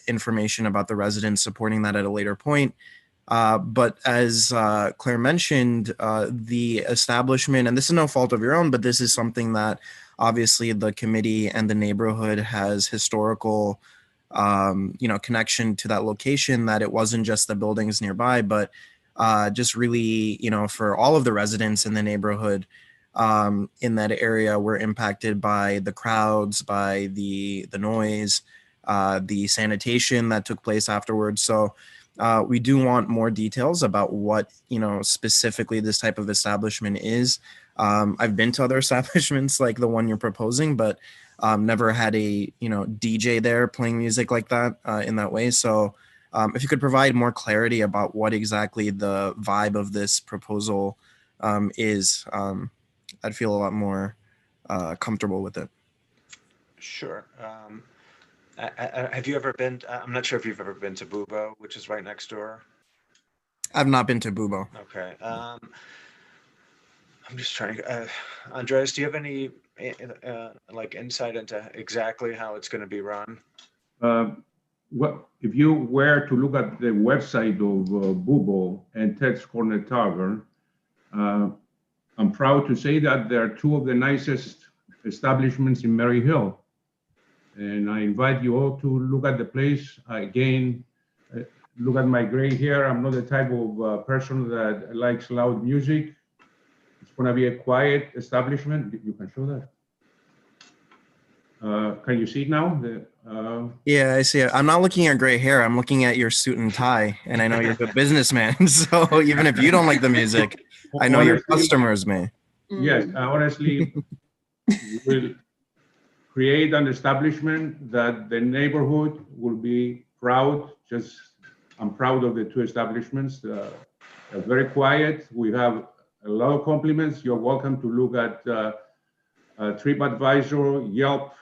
information about the residents, supporting that at a later point. But as Claire mentioned, the establishment, and this is no fault of your own, but this is something that obviously the committee and the neighborhood has historical, connection to that location, that it wasn't just the buildings nearby, but just really, for all of the residents in the neighborhood in that area were impacted by the crowds, by the noise, the sanitation that took place afterwards. So we do want more details about what, specifically this type of establishment is. I've been to other establishments like the one you're proposing, but never had a, DJ there playing music like that in that way. So if you could provide more clarity about what exactly the vibe of this proposal is, I'd feel a lot more comfortable with it. Sure. Have you ever been? I'm not sure if you've ever been to Bubo, which is right next door. I've not been to Bubo. Okay. I'm just trying. Andreas, do you have any like insight into exactly how it's going to be run? Well, if you were to look at the website of Bubo and Ted's Corner Tavern, I'm proud to say that they're two of the nicest establishments in Mary Hill. And I invite you all to look at the place. Again, look at my gray hair. I'm not the type of person that likes loud music. It's going to be a quiet establishment. You can show that. Can you see it now? Yeah, I see it. I'm not looking at gray hair. I'm looking at your suit and tie. And I know you're a businessman. So even if you don't like the music, I know your customers may. Yes, honestly, we'll create an establishment that the neighborhood will be proud. I'm proud of the two establishments. They're very quiet. We have a lot of compliments. You're welcome to look at TripAdvisor, Yelp,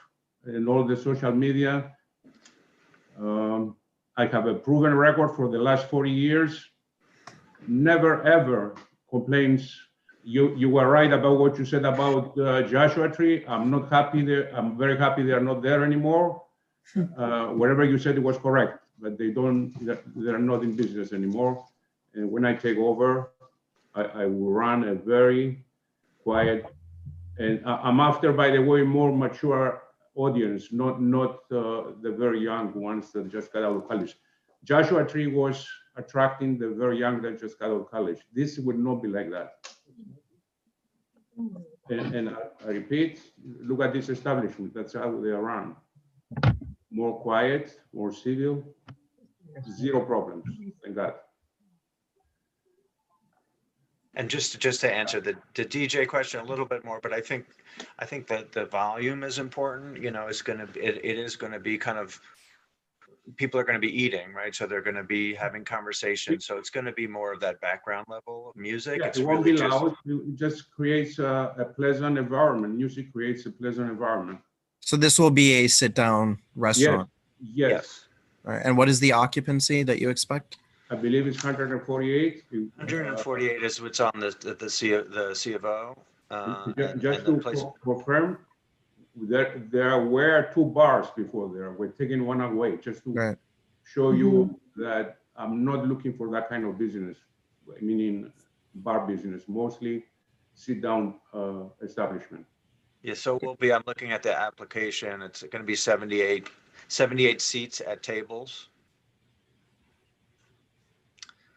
and all the social media. I have a proven record for the last 40 years. Never, ever complaints. You were right about what you said about Joshua Tree. I'm not happy there. I'm very happy they are not there anymore. Whatever you said, it was correct. but they're not in business anymore. And when I take over, I will run a very quiet, and I'm after, by the way, more mature audience, not the very young ones that just got out of college. Joshua Tree was attracting the very young that just got out of college. This would not be like that. And I repeat, look at this establishment. That's how they are run. More quiet, more civil, zero problems. Thank God. And just to answer the DJ question a little bit more, but I think that the volume is important. You know, it is going to be kind of, people are going to be eating, right? So they're going to be having conversations. So it's going to be more of that background level of music. Yeah, It's it won't really be just, loud. It just creates a pleasant environment. Music creates a pleasant environment. So this will be a sit-down restaurant? Yes. All right. And what is the occupancy that you expect? I believe it's 148. 148 is what's on the C of O. Just to confirm, there were 2 bars before there. We're taking one away just to show you that I'm not looking for that kind of business, meaning bar business, mostly sit-down establishment. Yeah, so I'm looking at the application. It's going to be 78 seats at tables.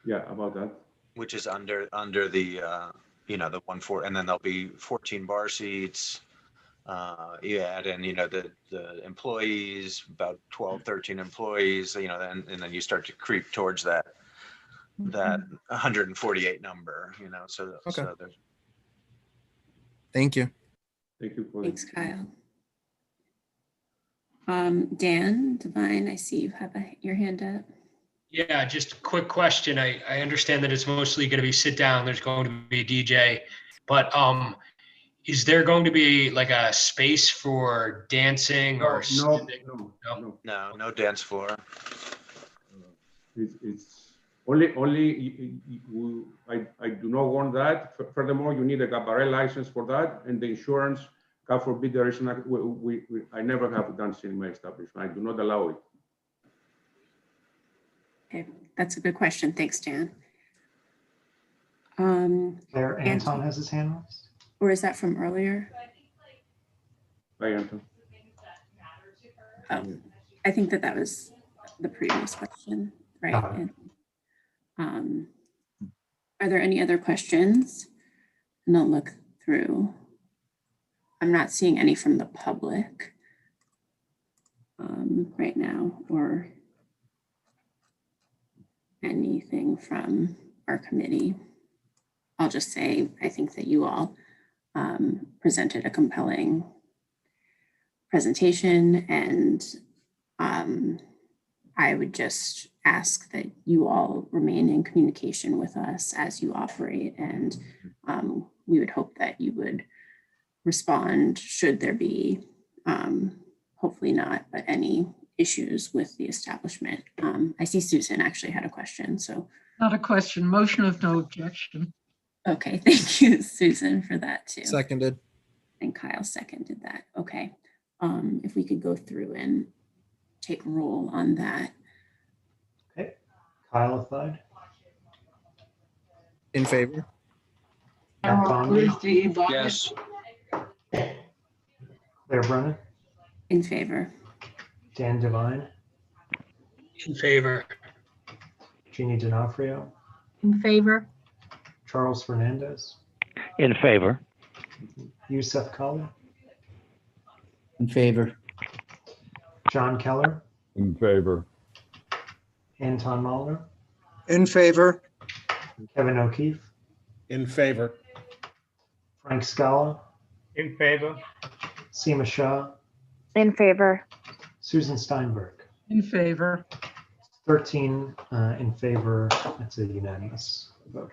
Yeah, about that. Which is under the the 1/4, and then there'll be 14 bar seats. You add in the employees, about 12, 13 employees. And then you start to creep towards that 148 number. So there's. Thank you. Thank you. Thanks, Kyle. Dan Devine, I see you have your hand up. Yeah, just a quick question. I understand that it's mostly going to be sit down. There's going to be a DJ, but is there going to be like a space for dancing or No dance floor. It's only I do not want that. Furthermore, you need a cabaret license for that, and the insurance. God forbid there is not. I never have dancing in my establishment. I do not allow it. Okay, that's a good question. Thanks, Dan. There, Anton has his hand raised. Or is that from earlier? Hi, Anton. I think that was the previous question, right? And, are there any other questions? And I'll look through. I'm not seeing any from the public right now, or anything from our committee. I'll just say, I think that you all presented a compelling presentation, and I would just ask that you all remain in communication with us as you operate, and we would hope that you would respond should there be, hopefully not, but any issues with the establishment. I see Susan actually had a question, so. Not a question, motion of no objection. Okay, thank you, Susan, for that too. Seconded. And Kyle seconded that. Okay, if we could go through and take roll on that. Okay, Kyle Thud. In favor. Yes. Claire Brennan. In favor. Dan Devine. In favor. Jeannie D'Onofrio. In favor. Charles Fernandez. In favor. Youssef Khalid. In favor. John Keller. In favor. Anton Mahler. In favor. Kevin O'Keefe. In favor. Frank Scala. In favor. Seema Shah. In favor. Susan Steinberg. In favor. 13 in favor. It's a unanimous vote.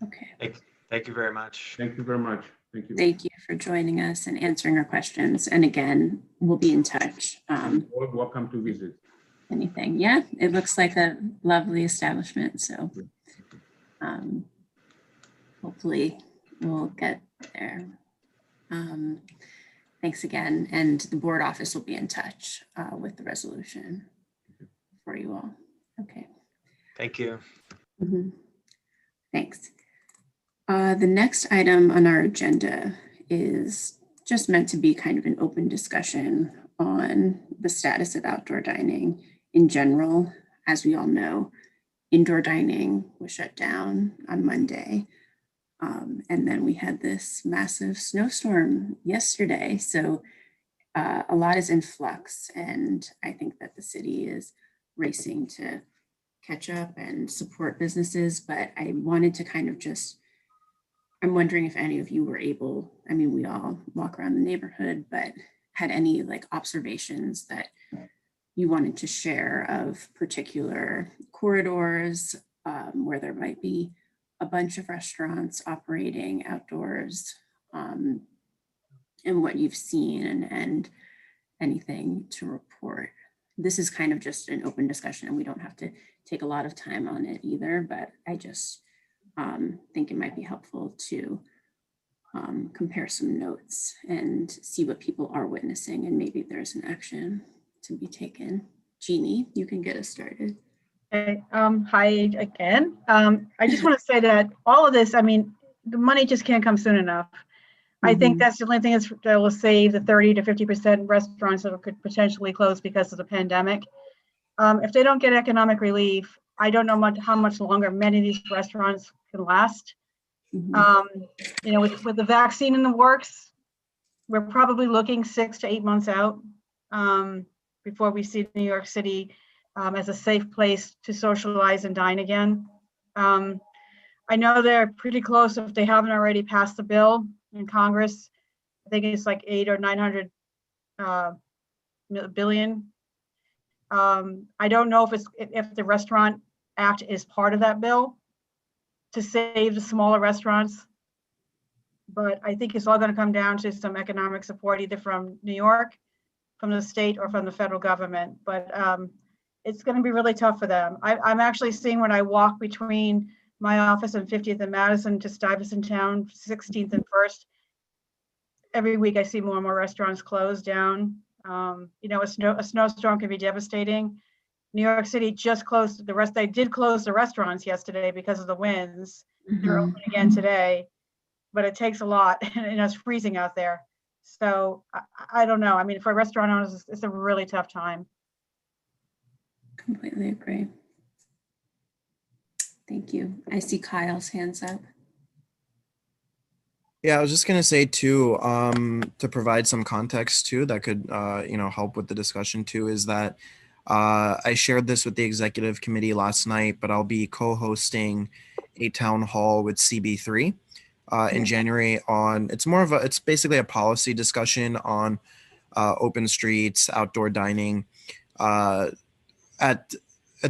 Okay. Thank you very much. Thank you very much. Thank you. Thank you for joining us and answering our questions. And again, we'll be in touch. Welcome to visit. Anything. Yeah, it looks like a lovely establishment. So hopefully we'll get there. Thanks again. And the board office will be in touch with the resolution. for you all. Okay. Thank you. Thanks. The next item on our agenda is just meant to be kind of an open discussion on the status of outdoor dining in general. As we all know, indoor dining was shut down on Monday. And then we had this massive snowstorm yesterday. So a lot is in flux. And I think that the city is racing to catch up and support businesses. But I wanted to kind of just, I'm wondering if any of you were able, I mean, we all walk around the neighborhood, but had any like observations that you wanted to share of particular corridors where there might be a bunch of restaurants operating outdoors, and what you've seen and anything to report. This is kind of just an open discussion and we don't have to take a lot of time on it either, but I just think it might be helpful to compare some notes and see what people are witnessing, and maybe there's an action to be taken. Jeannie, you can get us started. Okay, hi again. I just want to say that all of this, I mean, the money just can't come soon enough. I think that's the only thing that will save the 30 to 50% restaurants that could potentially close because of the pandemic. If they don't get economic relief, I don't know how much longer many of these restaurants can last. You know, with the vaccine in the works, we're probably looking 6 to 8 months out before we see New York City as a safe place to socialize and dine again. I know they're pretty close, if they haven't already passed the bill in Congress. I think it's like 800 or 900 billion. I don't know if the Restaurant Act is part of that bill to save the smaller restaurants, but I think it's all going to come down to some economic support, either from New York, from the state, or from the federal government. But it's going to be really tough for them. I'm actually seeing, when I walk between my office and 50th and Madison to Stuyvesant Town, 16th and 1st, every week I see more and more restaurants close down. You know, a snowstorm can be devastating. New York City just closed the rest. They did close the restaurants yesterday because of the winds. They're open again today, but it takes a lot, and it's freezing out there. So I don't know. I mean, for restaurant owners, it's a really tough time. Completely agree. Thank you. I see Kyle's hands up. Yeah, I was just gonna say too, to provide some context too, that could you know, help with the discussion too, is that I shared this with the executive committee last night, but I'll be co-hosting a town hall with CB3 in January on, it's basically a policy discussion on open streets, outdoor dining. At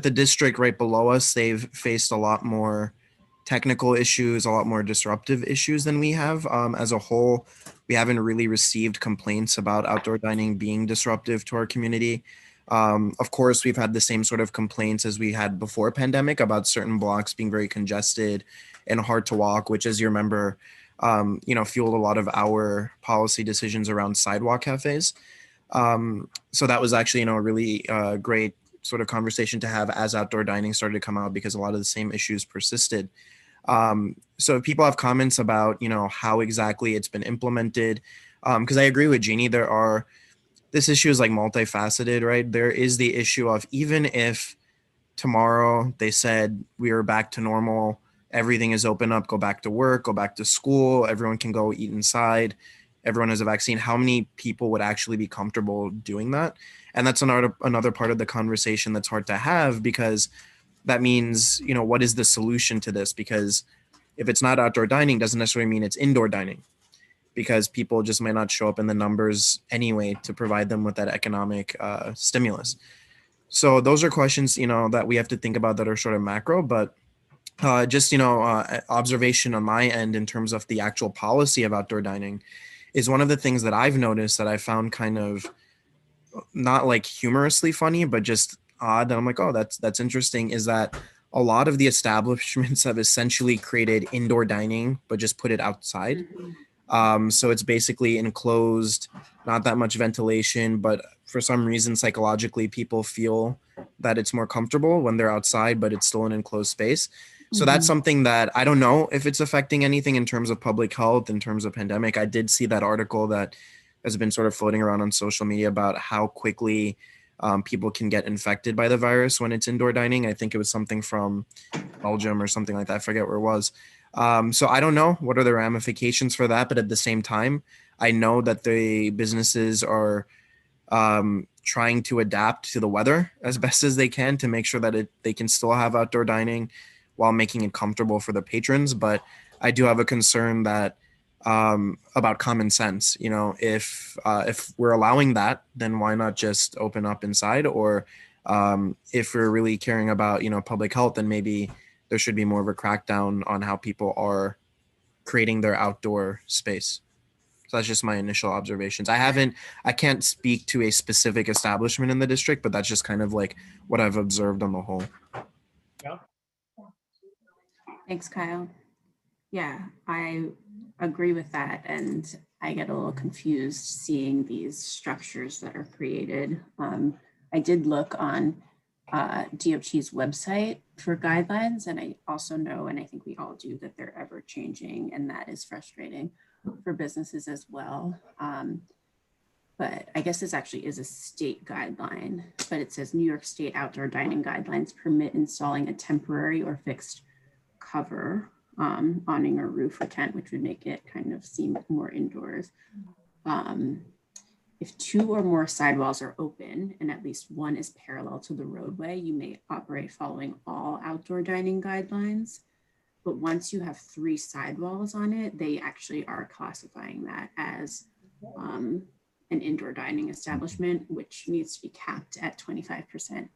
the district right below us, they've faced a lot more technical issues, a lot more disruptive issues than we have. As a whole, we haven't really received complaints about outdoor dining being disruptive to our community. Of course, we've had the same sort of complaints as we had before pandemic about certain blocks being very congested and hard to walk, which, as you remember, you know, fueled a lot of our policy decisions around sidewalk cafes. So that was actually, you know, a really great sort of conversation to have as outdoor dining started to come out, because a lot of the same issues persisted. So if people have comments about, you know, how exactly it's been implemented, because I agree with Jeannie, this issue is like multifaceted, right? There is the issue of, even if tomorrow they said we are back to normal, everything is open up, go back to work, go back to school, everyone can go eat inside, everyone has a vaccine, how many people would actually be comfortable doing that? And that's another part of the conversation that's hard to have, because that means, you know, what is the solution to this? Because if it's not outdoor dining, doesn't necessarily mean it's indoor dining, because people just might not show up in the numbers anyway to provide them with that economic stimulus. So those are questions, you know, that we have to think about that are sort of macro, but just, you know, observation on my end in terms of the actual policy of outdoor dining is one of the things that I've noticed that I found kind of not like humorously funny, but just odd. And I'm like, oh, that's interesting, is that a lot of the establishments have essentially created indoor dining, but just put it outside. So it's basically enclosed, not that much ventilation, but for some reason, psychologically, people feel that it's more comfortable when they're outside, but it's still an enclosed space. So that's something that I don't know if it's affecting anything in terms of public health, in terms of pandemic. I did see that article that has been sort of floating around on social media about how quickly people can get infected by the virus when it's indoor dining. I think it was something from Belgium or something like that. I forget where it was. So I don't know what are the ramifications for that, but at the same time, I know that the businesses are trying to adapt to the weather as best as they can to make sure that they can still have outdoor dining while making it comfortable for the patrons. But I do have a concern that about common sense. You know, if we're allowing that, then why not just open up inside? Or if we're really caring about, you know, public health, then maybe there should be more of a crackdown on how people are creating their outdoor space. So that's just my initial observations. I can't speak to a specific establishment in the district, but that's just kind of like what I've observed on the whole. Yeah. Thanks, Kyle. Yeah, I agree with that. And I get a little confused seeing these structures that are created. I did look on DOT's website for guidelines, and I also know, and I think we all do, that they're ever changing, and that is frustrating for businesses as well. But I guess this actually is a state guideline, but it says New York State outdoor dining guidelines permit installing a temporary or fixed cover, awning or roof or tent, which would make it kind of seem more indoors. If 2 or more sidewalls are open and at least one is parallel to the roadway, you may operate following all outdoor dining guidelines. But once you have 3 sidewalls on it, they actually are classifying that as an indoor dining establishment, which needs to be capped at 25%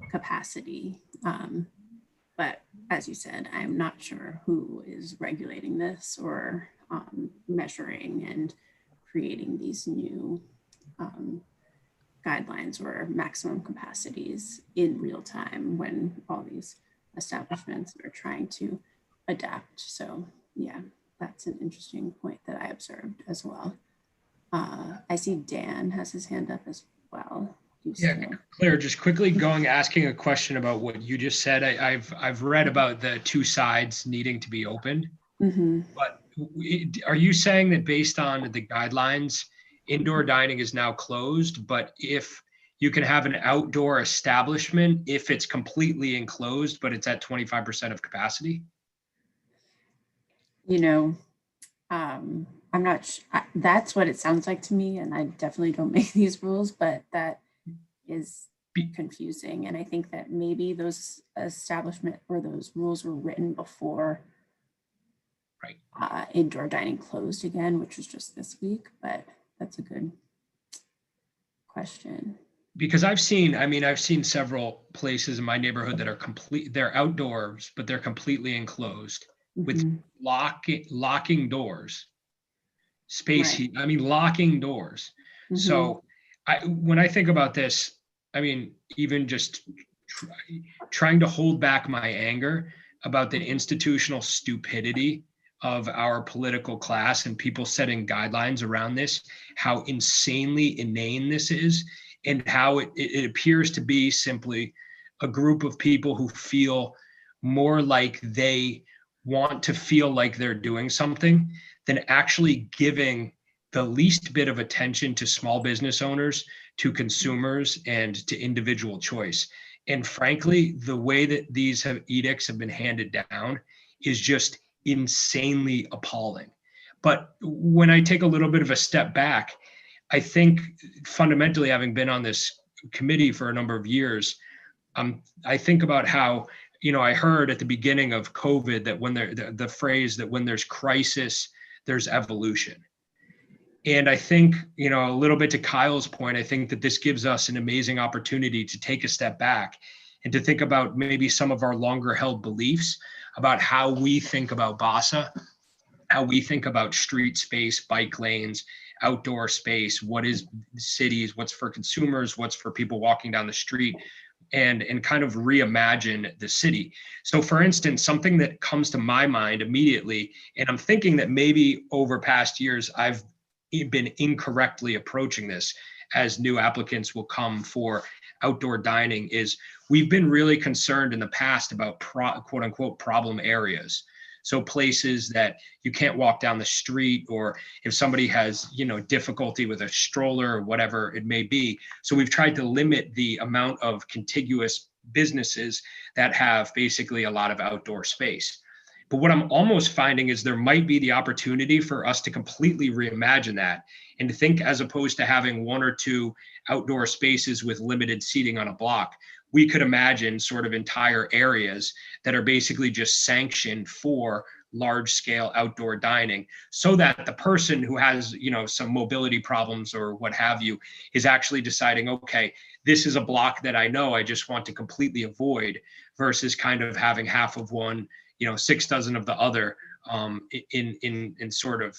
capacity. But as you said, I'm not sure who is regulating this or measuring and creating these new guidelines or maximum capacities in real time when all these establishments are trying to adapt. So yeah, that's an interesting point that I observed as well. I see Dan has his hand up as well. Yeah, Claire, just quickly asking a question about what you just said. I've read about the 2 sides needing to be opened, but are you saying that based on the guidelines, indoor dining is now closed, but if you can have an outdoor establishment if it's completely enclosed, but it's at 25% of capacity? You know, I'm not that's what it sounds like to me, and I definitely don't make these rules, but that is confusing. And I think that maybe those establishment or those rules were written before indoor dining closed again, which was just this week, but that's a good question. Because I've seen several places in my neighborhood that are they're outdoors, but they're completely enclosed with locking doors, space heat. Locking doors. So when I think about this, even just trying to hold back my anger about the institutional stupidity of our political class and people setting guidelines around this, how insanely inane this is, and how it appears to be simply a group of people who feel more like they want to feel like they're doing something than actually giving the least bit of attention to small business owners, to consumers, and to individual choice. And frankly, the way that these edicts have been handed down is just insanely appalling. But when I take a little bit of a step back, I think fundamentally, having been on this committee for a number of years, I think about how, I heard at the beginning of COVID that when the phrase that when there's crisis, there's evolution. And I think, a little bit to Kyle's point, I think that this gives us an amazing opportunity to take a step back and to think about maybe some of our longer held beliefs about how we think about BASA, how we think about street space, bike lanes, outdoor space, what is cities, what's for consumers, what's for people walking down the street, and kind of reimagine the city. So for instance, something that comes to my mind immediately, and I'm thinking that maybe over past years, I've been incorrectly approaching this as new applicants will come for outdoor dining, is we've been really concerned in the past about quote unquote problem areas. So places that you can't walk down the street, or if somebody has, difficulty with a stroller or whatever it may be. So we've tried to limit the amount of contiguous businesses that have basically a lot of outdoor space. But what I'm almost finding is there might be the opportunity for us to completely reimagine that and to think, as opposed to having one or two outdoor spaces with limited seating on a block, we could imagine sort of entire areas that are basically just sanctioned for large scale outdoor dining, so that the person who has, some mobility problems or what have you is actually deciding, okay, this is a block that I know I just want to completely avoid, versus kind of having half of one, 6 dozen of the other, in sort of,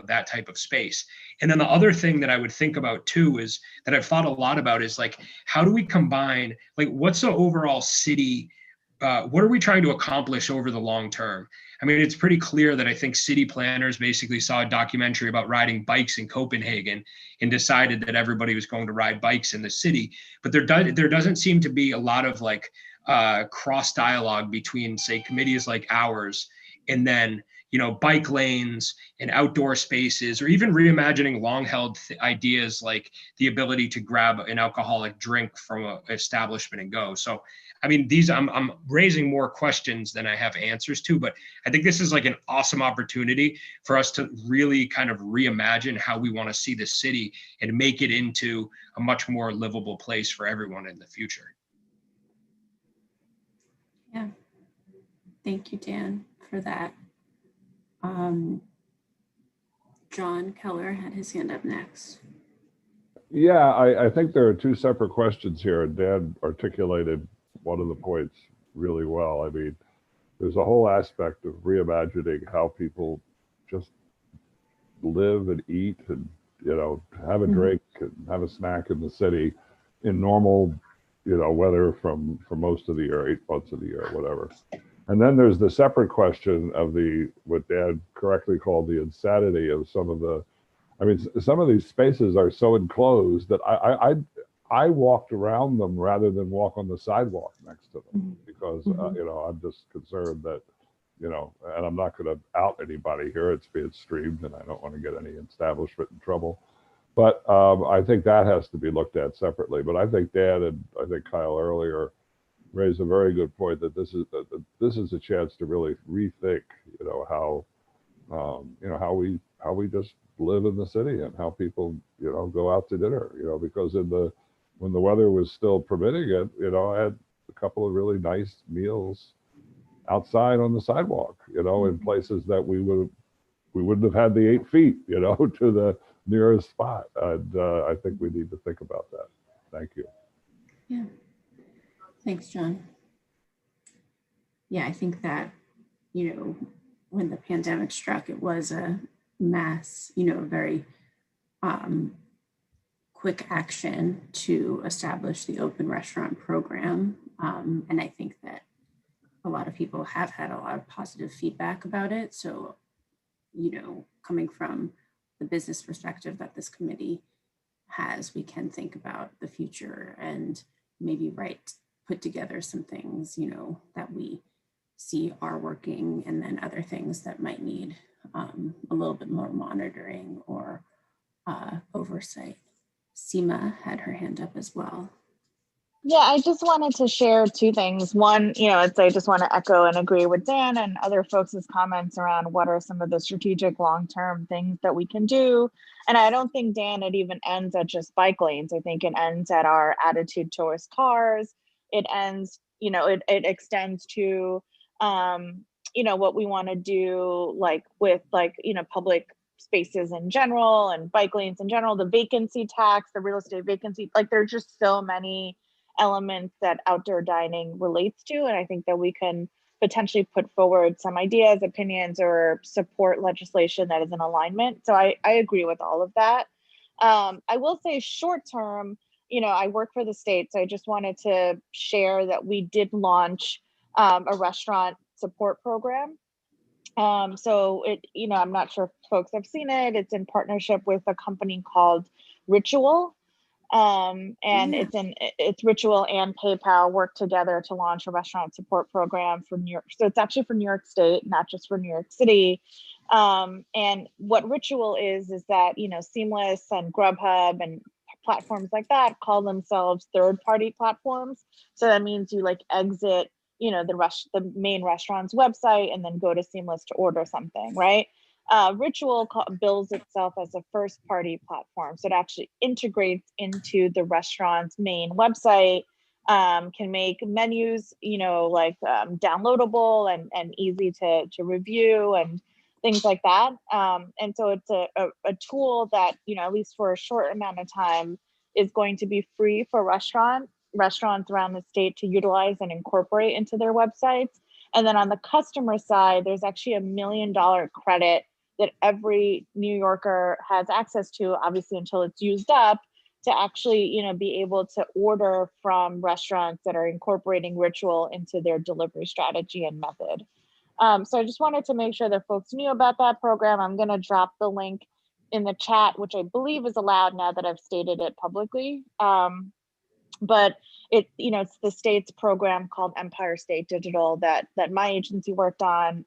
that type of space. And then the other thing that I would think about too is that I've thought a lot about is like, how do we combine, like, what's the overall city, what are we trying to accomplish over the long term? I mean, it's pretty clear that I think city planners basically saw a documentary about riding bikes in Copenhagen and decided that everybody was going to ride bikes in the city. But there doesn't seem to be a lot of like cross dialogue between, say, committees like ours, and then, bike lanes and outdoor spaces, or even reimagining long-held ideas like the ability to grab an alcoholic drink from an establishment and go. So, I mean, I'm raising more questions than I have answers to, but I think this is like an awesome opportunity for us to really kind of reimagine how we want to see the city and make it into a much more livable place for everyone in the future. Yeah. Thank you, Dan, for that. John Keller had his hand up next. Yeah, I think there are two separate questions here, and Dan articulated one of the points really well. I mean, there's a whole aspect of reimagining how people just live and eat and, have a drink and have a snack in the city in normal, weather from most of the year, 8 months of the year, whatever. And then there's the separate question of what Dan correctly called the insanity of some of these spaces are so enclosed that I walked around them rather than walk on the sidewalk next to them, because, I'm just concerned that, and I'm not going to out anybody here. It's being streamed and I don't want to get any establishment in trouble. But I think that has to be looked at separately. But I think Dan and I think Kyle earlier raised a very good point that this is a chance to really rethink, how we just live in the city and how people, go out to dinner, because when the weather was still permitting it, I had a couple of really nice meals outside on the sidewalk, in places that we wouldn't have had the 8 feet, to the nearest spot. And I think we need to think about that. Thank you. Yeah. Thanks, John. Yeah, I think that, when the pandemic struck, it was a mass, very quick action to establish the open restaurant program. And I think that a lot of people have had a lot of positive feedback about it. So, coming from the business perspective that this committee has, we can think about the future and maybe put together some things, that we see are working, and then other things that might need a little bit more monitoring or oversight. Seema had her hand up as well. Yeah, I just wanted to share two things. One, I just want to echo and agree with Dan and other folks' comments around what are some of the strategic long-term things that we can do. And I don't think, Dan, it even ends at just bike lanes. I think it ends at our attitude towards cars. It ends, it extends to, what we want to do, with public spaces in general and bike lanes in general, the vacancy tax, the real estate vacancy, there's just so many elements that outdoor dining relates to. And I think that we can potentially put forward some ideas, opinions, or support legislation that is in alignment. So I agree with all of that. I will say short term, I work for the state, so I just wanted to share that we did launch a restaurant support program. So I'm not sure if folks have seen it. It's in partnership with a company called Ritual. And it's Ritual and PayPal work together to launch a restaurant support program for New York. So it's actually for New York State, not just for New York City. And what Ritual is that, Seamless and Grubhub and platforms like that call themselves third-party platforms. So that means you exit, the main restaurant's website and then go to Seamless to order something, right? Ritual bills itself as a first-party platform. So it actually integrates into the restaurant's main website, can make menus, downloadable and easy to review and things like that. And so it's a tool that, at least for a short amount of time, is going to be free for restaurants around the state to utilize and incorporate into their websites. And then on the customer side, there's actually $1 million credit that every New Yorker has access to, obviously until it's used up, to actually, be able to order from restaurants that are incorporating Ritual into their delivery strategy and method. So I just wanted to make sure that folks knew about that program. I'm going to drop the link in the chat, which I believe is allowed now that I've stated it publicly. But it's the state's program called Empire State Digital that my agency worked on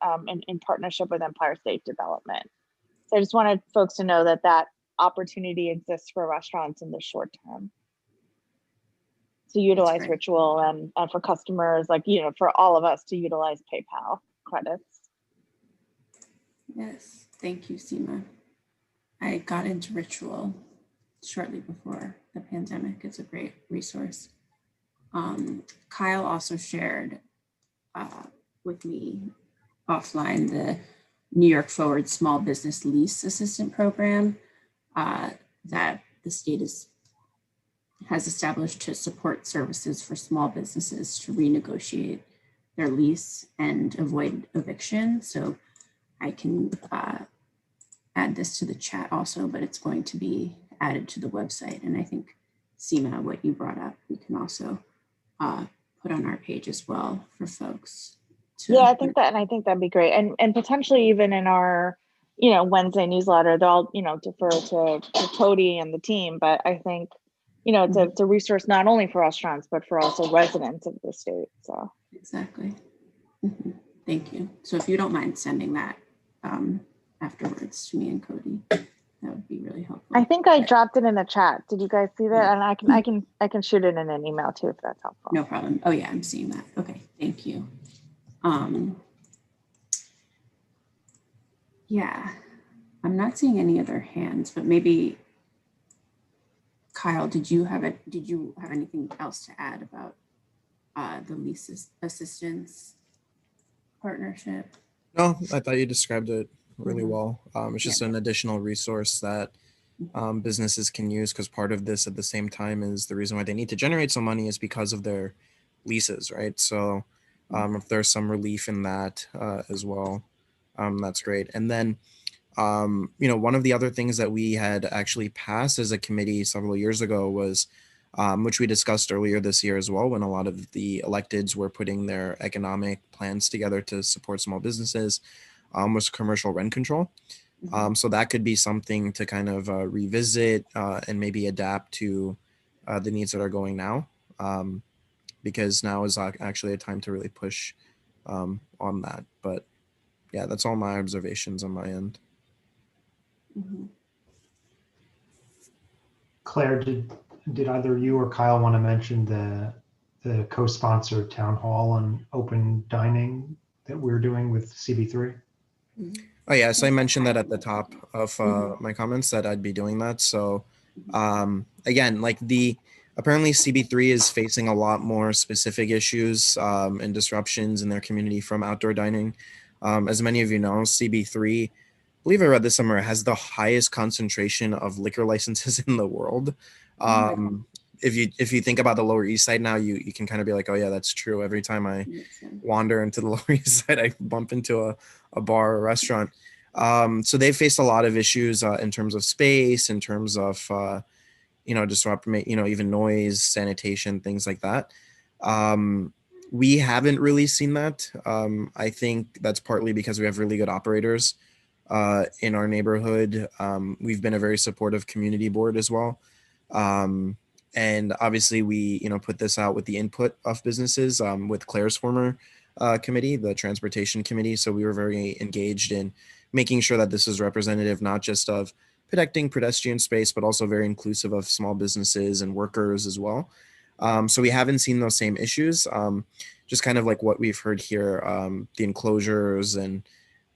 in partnership with Empire State Development. So I just wanted folks to know that opportunity exists for restaurants in the short term to utilize Ritual and for customers, for all of us to utilize PayPal credits. Yes, thank you, Seema. I got into Ritual shortly before the pandemic. It's a great resource. Kyle also shared with me offline the New York Forward Small Business Lease Assistant Program that the state has established to support services for small businesses to renegotiate their lease and avoid eviction. So I can add this to the chat also, but it's going to be added to the website. And I think, Seema, what you brought up, we can also put on our page as well for folks. Yeah, I think that'd be great. And potentially even in our, Wednesday newsletter, they'll, defer to Cody and the team. But I think, it's a resource not only for restaurants, but for also residents of the state. So exactly. Mm-hmm. Thank you. So if you don't mind sending that afterwards to me and Cody, that would be really helpful. I think I dropped it in the chat. Did you guys see that? And I can shoot it in an email too, if that's helpful. No problem. Oh yeah, I'm seeing that. Okay, thank you. Yeah, I'm not seeing any other hands, but maybe Kyle, did you have anything else to add about the lease assistance partnership? No, I thought you described it really well. It's just an additional resource that businesses can use, because part of this at the same time is the reason why they need to generate some money is because of their leases, right? So if there's some relief in that as well, that's great. And then, one of the other things that we had actually passed as a committee several years ago was, which we discussed earlier this year as well, when a lot of the electeds were putting their economic plans together to support small businesses, was commercial rent control. So that could be something to kind of revisit and maybe adapt to the needs that are going now, because now is actually a time to really push on that. But yeah, that's all my observations on my end. Mm-hmm. Claire, did either you or Kyle want to mention the co-sponsored town hall on open dining that we're doing with CB3? Oh yeah, so I mentioned that at the top of my comments that I'd be doing that. So again, apparently CB3 is facing a lot more specific issues and disruptions in their community from outdoor dining. As many of you know, CB3, I believe I read this somewhere, has the highest concentration of liquor licenses in the world. If you think about the Lower East Side now, you can kind of be like, oh yeah, that's true. Every time I wander into the Lower East Side, I bump into a bar or a restaurant. So they faced a lot of issues in terms of space, in terms of disrupt, even noise, sanitation, things like that. We haven't really seen that. I think that's partly because we have really good operators in our neighborhood. We've been a very supportive community board as well. And obviously we, put this out with the input of businesses with Claire's former committee, the transportation committee. So we were very engaged in making sure that this is representative, not just of protecting pedestrian space, but also very inclusive of small businesses and workers as well. So we haven't seen those same issues, just kind of like what we've heard here, the enclosures and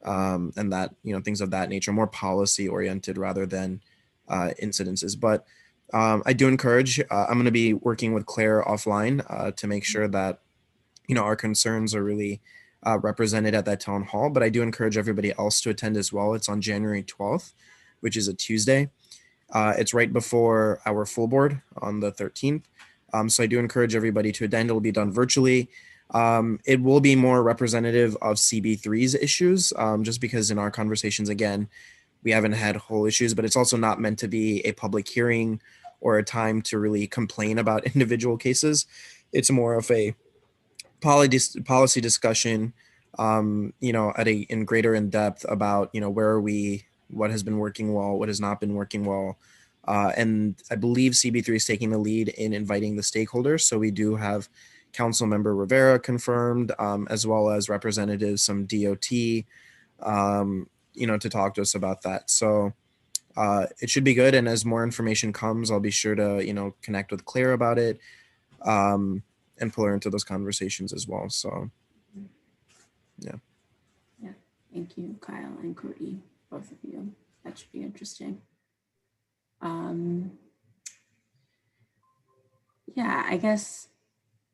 that, things of that nature, more policy oriented rather than incidences. But I do encourage, I'm going to be working with Claire offline to make sure that, our concerns are really represented at that town hall. But I do encourage everybody else to attend as well. It's on January 12th, which is a Tuesday. It's right before our full board on the 13th. So I do encourage everybody to attend. It'll be done virtually. It will be more representative of CB3's issues, just because in our conversations, again, we haven't had whole issues, but it's also not meant to be a public hearing or a time to really complain about individual cases. It's more of a policy discussion, in greater in depth about, where are we, what has been working well, what has not been working well. And I believe CB3 is taking the lead in inviting the stakeholders. So we do have Council Member Rivera confirmed, as well as representatives from DOT, to talk to us about that. So it should be good. And as more information comes, I'll be sure to, connect with Claire about it and pull her into those conversations as well. So, yeah. Yeah, thank you, Kyle and Cody, both of you. That should be interesting. Yeah, I guess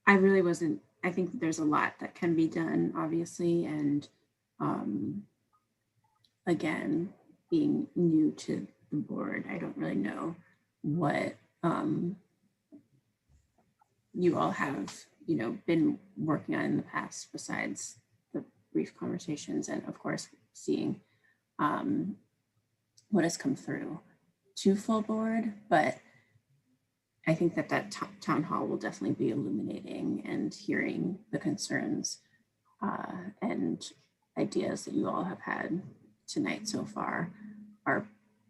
I really wasn't, I think there's a lot that can be done, obviously. And again, being new to the board, I don't really know what you all have, been working on in the past besides the brief conversations and of course seeing what has come through to full board. But I think that town hall will definitely be illuminating, and hearing the concerns and ideas that you all have had tonight so far are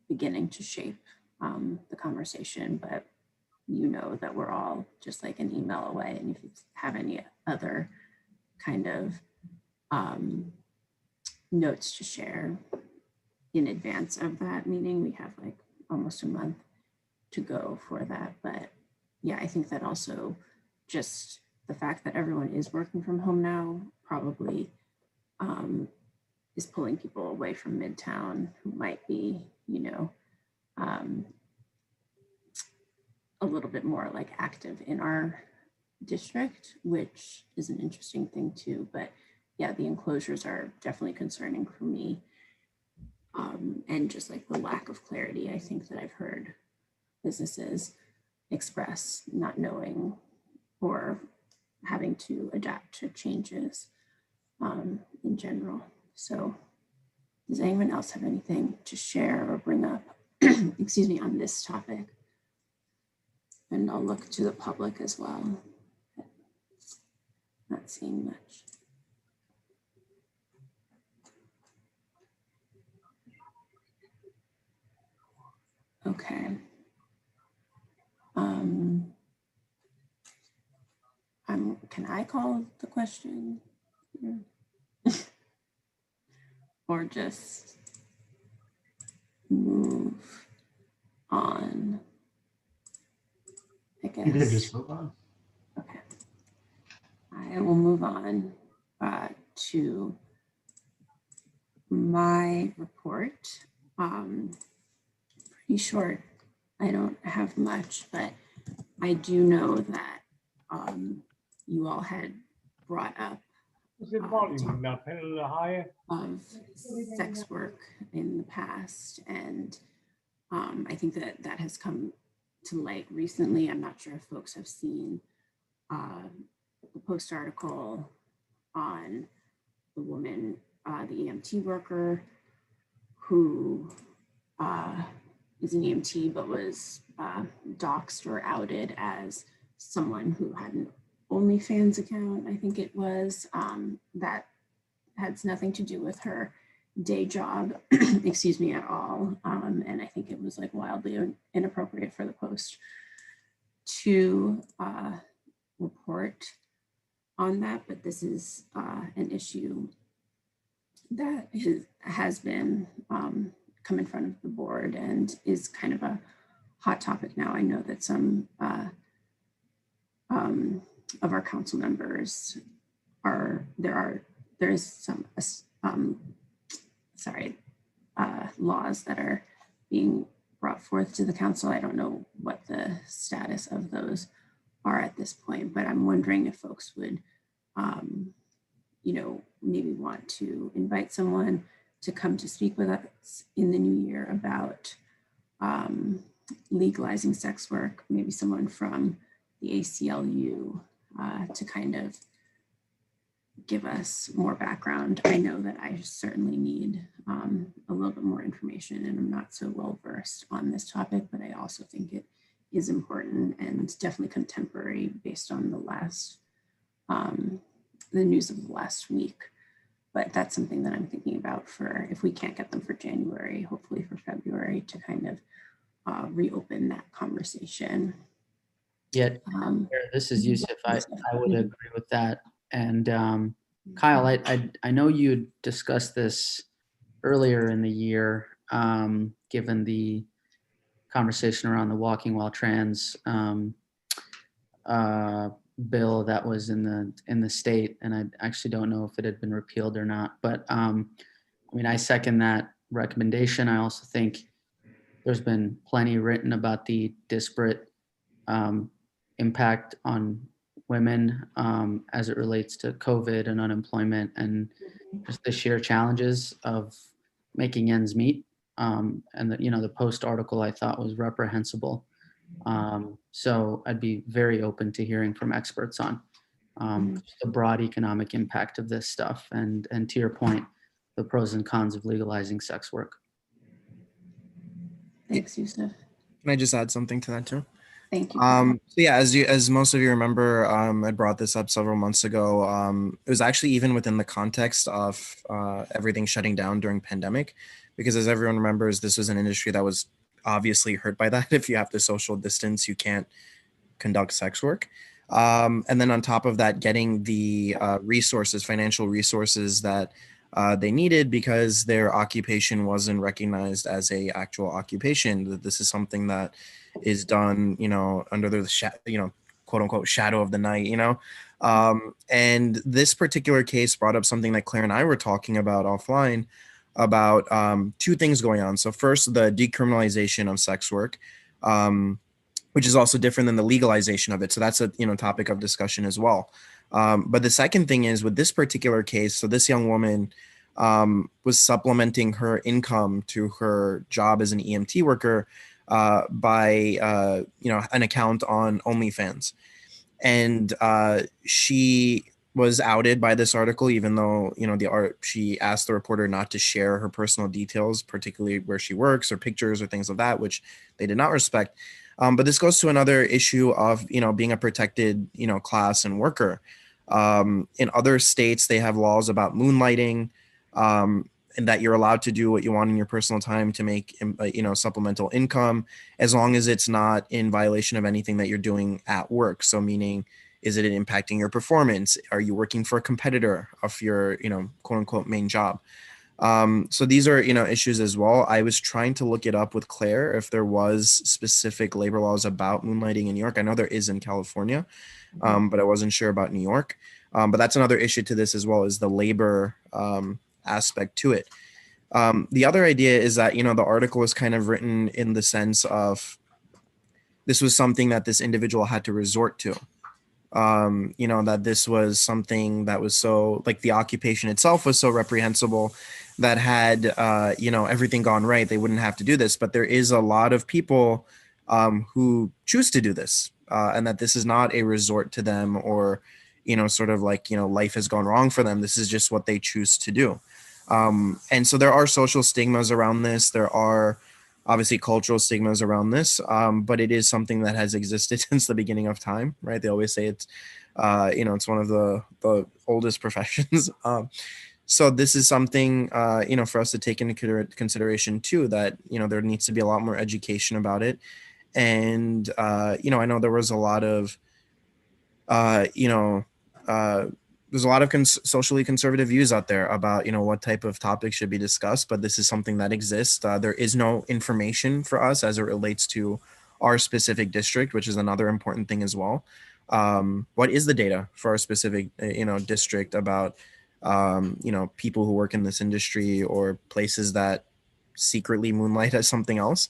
beginning to shape the conversation. But that we're all just like an email away. And if you have any other kind of notes to share in advance of that meeting, we have like almost a month to go for that. But yeah, I think that also just the fact that everyone is working from home now probably is pulling people away from Midtown who might be, a little bit more like active in our district, which is an interesting thing too. But yeah, the enclosures are definitely concerning for me. And just like the lack of clarity, I think that I've heard businesses express not knowing or having to adapt to changes in general. So does anyone else have anything to share or bring up, excuse me, on this topic? And I'll look to the public as well. Not seeing much. Okay. Can I call the question? Or just move on? I guess. You could just move on. Okay. I will move on to my report. Pretty short. I don't have much, but I do know that you all had brought up of sex work in the past, and I think that has come to light recently. I'm not sure if folks have seen the post article on the woman, the EMT worker who is an EMT, but was doxxed or outed as someone who had an OnlyFans account, I think it was, that has nothing to do with her day job, excuse me, at all. And I think it was like wildly inappropriate for the Post to report on that, but this is an issue that has been come in front of the board and is kind of a hot topic now. I know that some of our council members there is some laws that are being brought forth to the council. I don't know what the status of those are at this point, but I'm wondering if folks would maybe want to invite someone to come to speak with us in the new year about legalizing sex work, maybe someone from the ACLU to kind of give us more background. I know that I certainly need a little bit more information, and I'm not so well versed on this topic, but I also think it is important and definitely contemporary based on the news of the last week. But that's something that I'm thinking about for, if we can't get them for January, hopefully for February, to kind of reopen that conversation. Yeah, this is Yusuf. I would agree with that. And Kyle, I know you discussed this earlier in the year, given the conversation around the walking while trans bill that was in the state, and I actually don't know if it had been repealed or not. But I mean, I second that recommendation. I also think there's been plenty written about the disparate impact on women as it relates to COVID and unemployment and just the sheer challenges of making ends meet. And the Post article I thought was reprehensible. So I'd be very open to hearing from experts on the broad economic impact of this stuff, and to your point, the pros and cons of legalizing sex work. Thanks, Yusuf. Can I just add something to that too? Thank you. So yeah, as most of you remember, I brought this up several months ago. It was actually even within the context of everything shutting down during pandemic, because as everyone remembers, this was an industry that was obviously hurt by that. If you have to social distance, you can't conduct sex work. And then on top of that, getting the financial resources that they needed, because their occupation wasn't recognized as a actual occupation. That this is something that is done, under the quote unquote shadow of the night, and this particular case brought up something that Claire and I were talking about offline about two things going on. So first, the decriminalization of sex work, which is also different than the legalization of it. So that's a topic of discussion as well. But the second thing is, with this particular case, so this young woman was supplementing her income to her job as an EMT worker by an account on OnlyFans, and she was outed by this article, even though she asked the reporter not to share her personal details, particularly where she works or pictures or things of that, which they did not respect. But this goes to another issue of being a protected class and worker. In other states, they have laws about moonlighting, and that you're allowed to do what you want in your personal time to make supplemental income, as long as it's not in violation of anything that you're doing at work. So meaning, is it impacting your performance? Are you working for a competitor of your quote unquote main job? So these are issues as well. I was trying to look it up with Claire if there was specific labor laws about moonlighting in New York. I know there is in California, but I wasn't sure about New York. But that's another issue to this as well, is the labor aspect to it. The other idea is that the article is kind of written in the sense of this was something that this individual had to resort to. That this was something that was so, like, the occupation itself was so reprehensible that had everything gone right, they wouldn't have to do this. But there is a lot of people who choose to do this, and that this is not a resort to them, or sort of like life has gone wrong for them. This is just what they choose to do. And so there are social stigmas around this. There are obviously cultural stigmas around this, but it is something that has existed since the beginning of time, right? They always say it's, it's one of the oldest professions. So this is something, for us to take into consideration too, that, there needs to be a lot more education about it. And, I know there was a lot of, there's a lot of socially conservative views out there about, what type of topics should be discussed, but this is something that exists. There is no information for us as it relates to our specific district, which is another important thing as well. What is the data for our specific, district about, people who work in this industry or places that secretly moonlight as something else?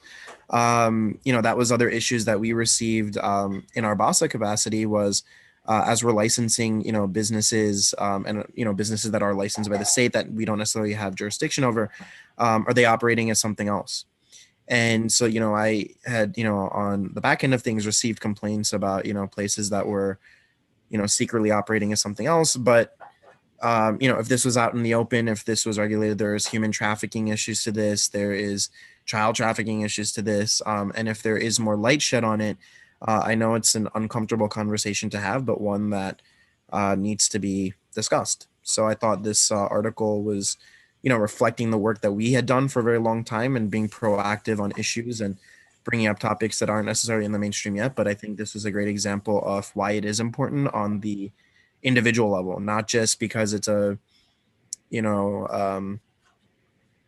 That was other issues that we received in our BASA capacity was, as we're licensing, businesses and, businesses that are licensed by the state that we don't necessarily have jurisdiction over, are they operating as something else? And so, I had, on the back end of things, received complaints about, places that were, secretly operating as something else. But, if this was out in the open, if this was regulated, there's human trafficking issues to this, there is child trafficking issues to this. And if there is more light shed on it, I know it's an uncomfortable conversation to have, but one that needs to be discussed. So I thought this article was, reflecting the work that we had done for a very long time and being proactive on issues and bringing up topics that aren't necessarily in the mainstream yet. But I think this was a great example of why it is important on the individual level, not just because it's a,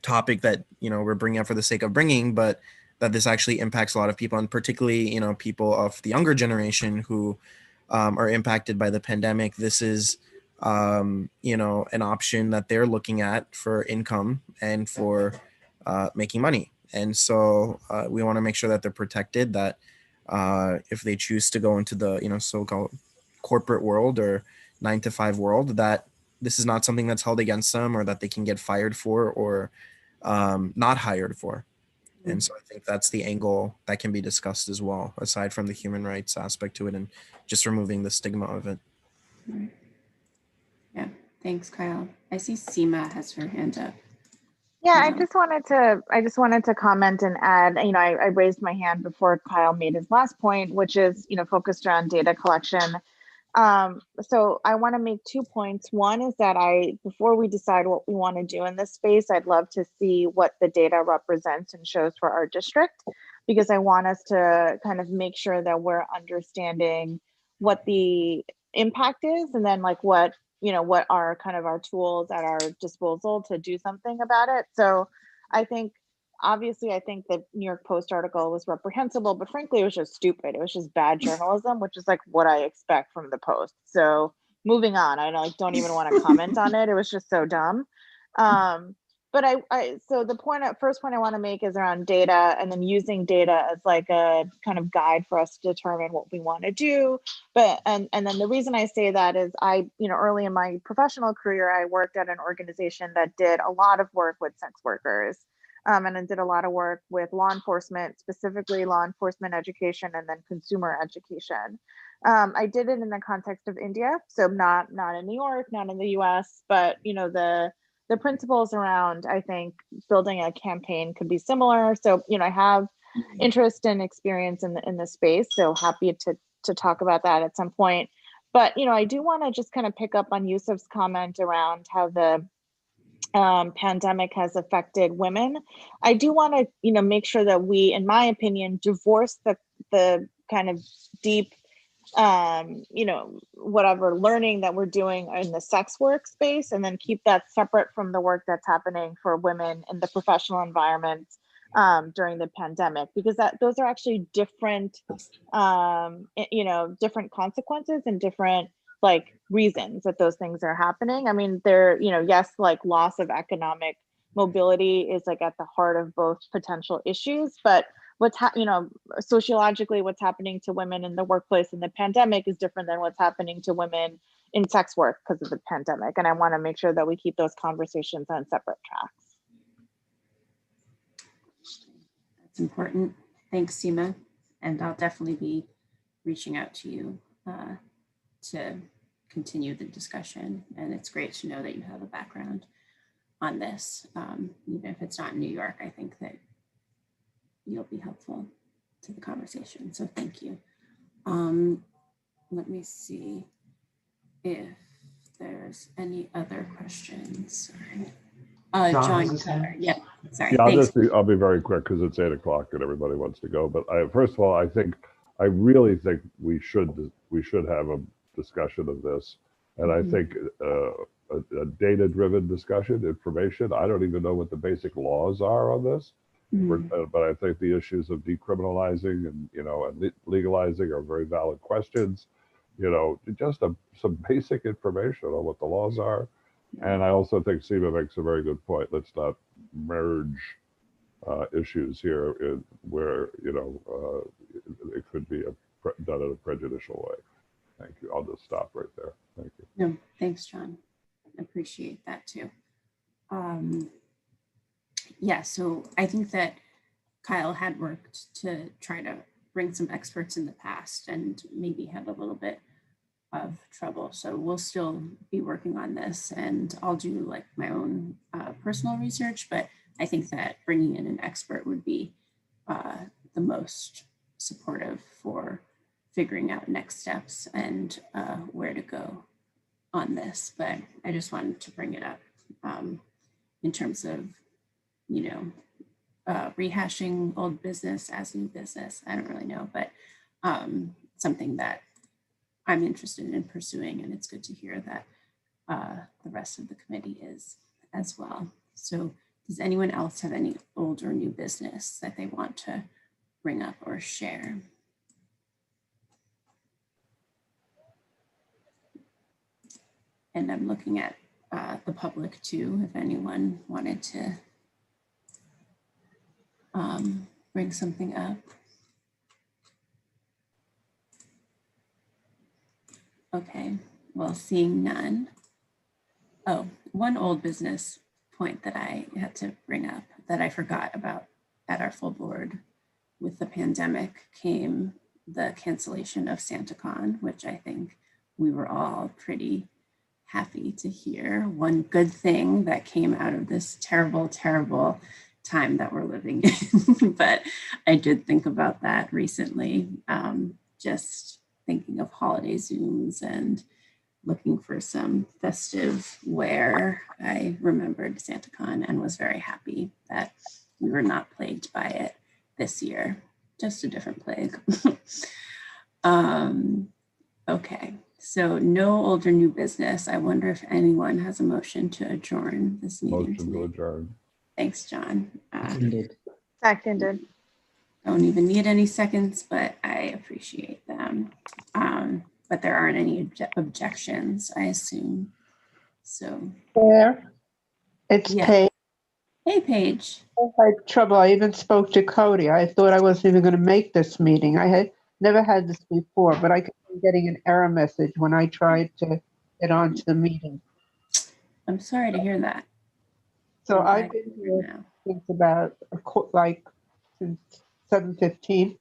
topic that, we're bringing up for the sake of bringing, but that this actually impacts a lot of people, and particularly, people of the younger generation who are impacted by the pandemic. This is, an option that they're looking at for income and for making money. And so we want to make sure that they're protected, that if they choose to go into the, so-called corporate world or 9-to-5 world, that this is not something that's held against them or that they can get fired for or not hired for. And so I think that's the angle that can be discussed as well, aside from the human rights aspect to it and just removing the stigma of it. Yeah, thanks, Kyle. I see Seema has her hand up. Yeah, I just wanted to comment and add, I raised my hand before Kyle made his last point, which is, focused around data collection. So I want to make 2 points. One is that before we decide what we want to do in this space, I'd love to see what the data represents and shows for our district, because I want us to kind of make sure that we're understanding what the impact is, and then like what are kind of our tools at our disposal to do something about it. So I think, obviously, I think the New York Post article was reprehensible, but frankly, it was just stupid. It was just bad journalism, which is like what I expect from the Post. So moving on, I don't even want to comment on it. It was just so dumb. But so the first point I want to make is around data, and then using data as like a kind of guide for us to determine what we want to do. But and then the reason I say that is early in my professional career, I worked at an organization that did a lot of work with sex workers. And I did a lot of work with law enforcement, specifically law enforcement education and then consumer education. I did it in the context of India, so not in New York, not in the US, but the principles around, I think, building a campaign could be similar. So I have interest and experience in this space, so happy to talk about that at some point. But I do want to just kind of pick up on Yusuf's comment around how the pandemic has affected women. I do want to, make sure that we, in my opinion, divorce the kind of deep, whatever learning that we're doing in the sex work space, and then keep that separate from the work that's happening for women in the professional environment during the pandemic, because those are actually different, different consequences and different reasons that those things are happening. I mean, yes, loss of economic mobility is at the heart of both potential issues, but sociologically, what's happening to women in the workplace in the pandemic is different than what's happening to women in sex work because of the pandemic. And I want to make sure that we keep those conversations on separate tracks. That's important. Thanks, Seema. And I'll definitely be reaching out to you to continue the discussion. And it's great to know that you have a background on this, even if it's not in New York. I think that you'll be helpful to the conversation. So thank you. Let me see if there's any other questions. Sorry. John Keller. Yep. Sorry. Yeah, Thanks. I'll be very quick because it's 8 o'clock and everybody wants to go. But first of all, I really think we should have a discussion of this, and I think a data-driven discussion, information. I don't even know what the basic laws are on this, but I think the issues of decriminalizing and and legalizing are very valid questions. Just some basic information on what the laws are. And I also think Seema makes a very good point. Let's not merge issues here where it could be done in a prejudicial way. Thank you. I'll just stop right there. Thank you. No, thanks, John. Appreciate that too. Yeah, so I think that Kyle had worked to try to bring some experts in the past and maybe had a little bit of trouble. So we'll still be working on this, and I'll do like my own personal research, but I think that bringing in an expert would be the most supportive for figuring out next steps and where to go on this. But I just wanted to bring it up in terms of, rehashing old business as new business. I don't really know, but something that I'm interested in pursuing, and it's good to hear that the rest of the committee is as well. So does anyone else have any old or new business that they want to bring up or share? And I'm looking at the public too, if anyone wanted to bring something up. Okay, well, seeing none. Oh, one old business point that I had to bring up that I forgot about at our full board. With the pandemic came the cancellation of SantaCon, which I think we were all pretty happy to hear. One good thing that came out of this terrible, terrible time that we're living in. But I did think about that recently, just thinking of holiday Zooms and looking for some festive wear. I remembered SantaCon and was very happy that we were not plagued by it this year, just a different plague. Okay, so no old or new business. I wonder if anyone has a motion to adjourn this meeting. Motion to adjourn. Thanks, John. Seconded. Don't even need any seconds, but I appreciate them. But there aren't any objections, I assume. So. There. It's Yeah. Paige. Hey, Paige. I had trouble. I even spoke to Cody. I thought I wasn't even going to make this meeting. I had never had this before, but I kept getting an error message when I tried to get onto the meeting. I'm sorry to hear that. So I've been here since about since 7:15.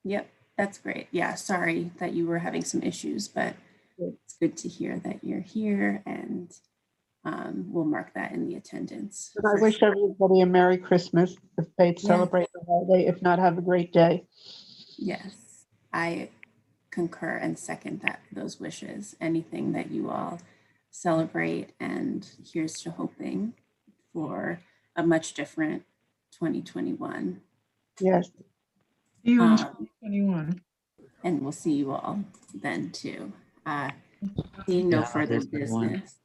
Yep, that's great. Yeah, sorry that you were having some issues, but it's good to hear that you're here, and we'll mark that in the attendance. And I wish everybody a Merry Christmas if they celebrate the holiday. If not, have a great day. Yes, I concur and second those wishes. Anything that you all celebrate, and here's to hoping for a much different 2021. Yes. See you in 2021. And we'll see you all then too. Seeing no further business,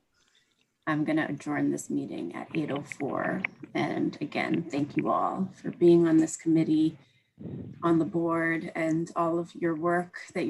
I'm going to adjourn this meeting at 8:04. And again, thank you all for being on this committee, on the board, and all of your work that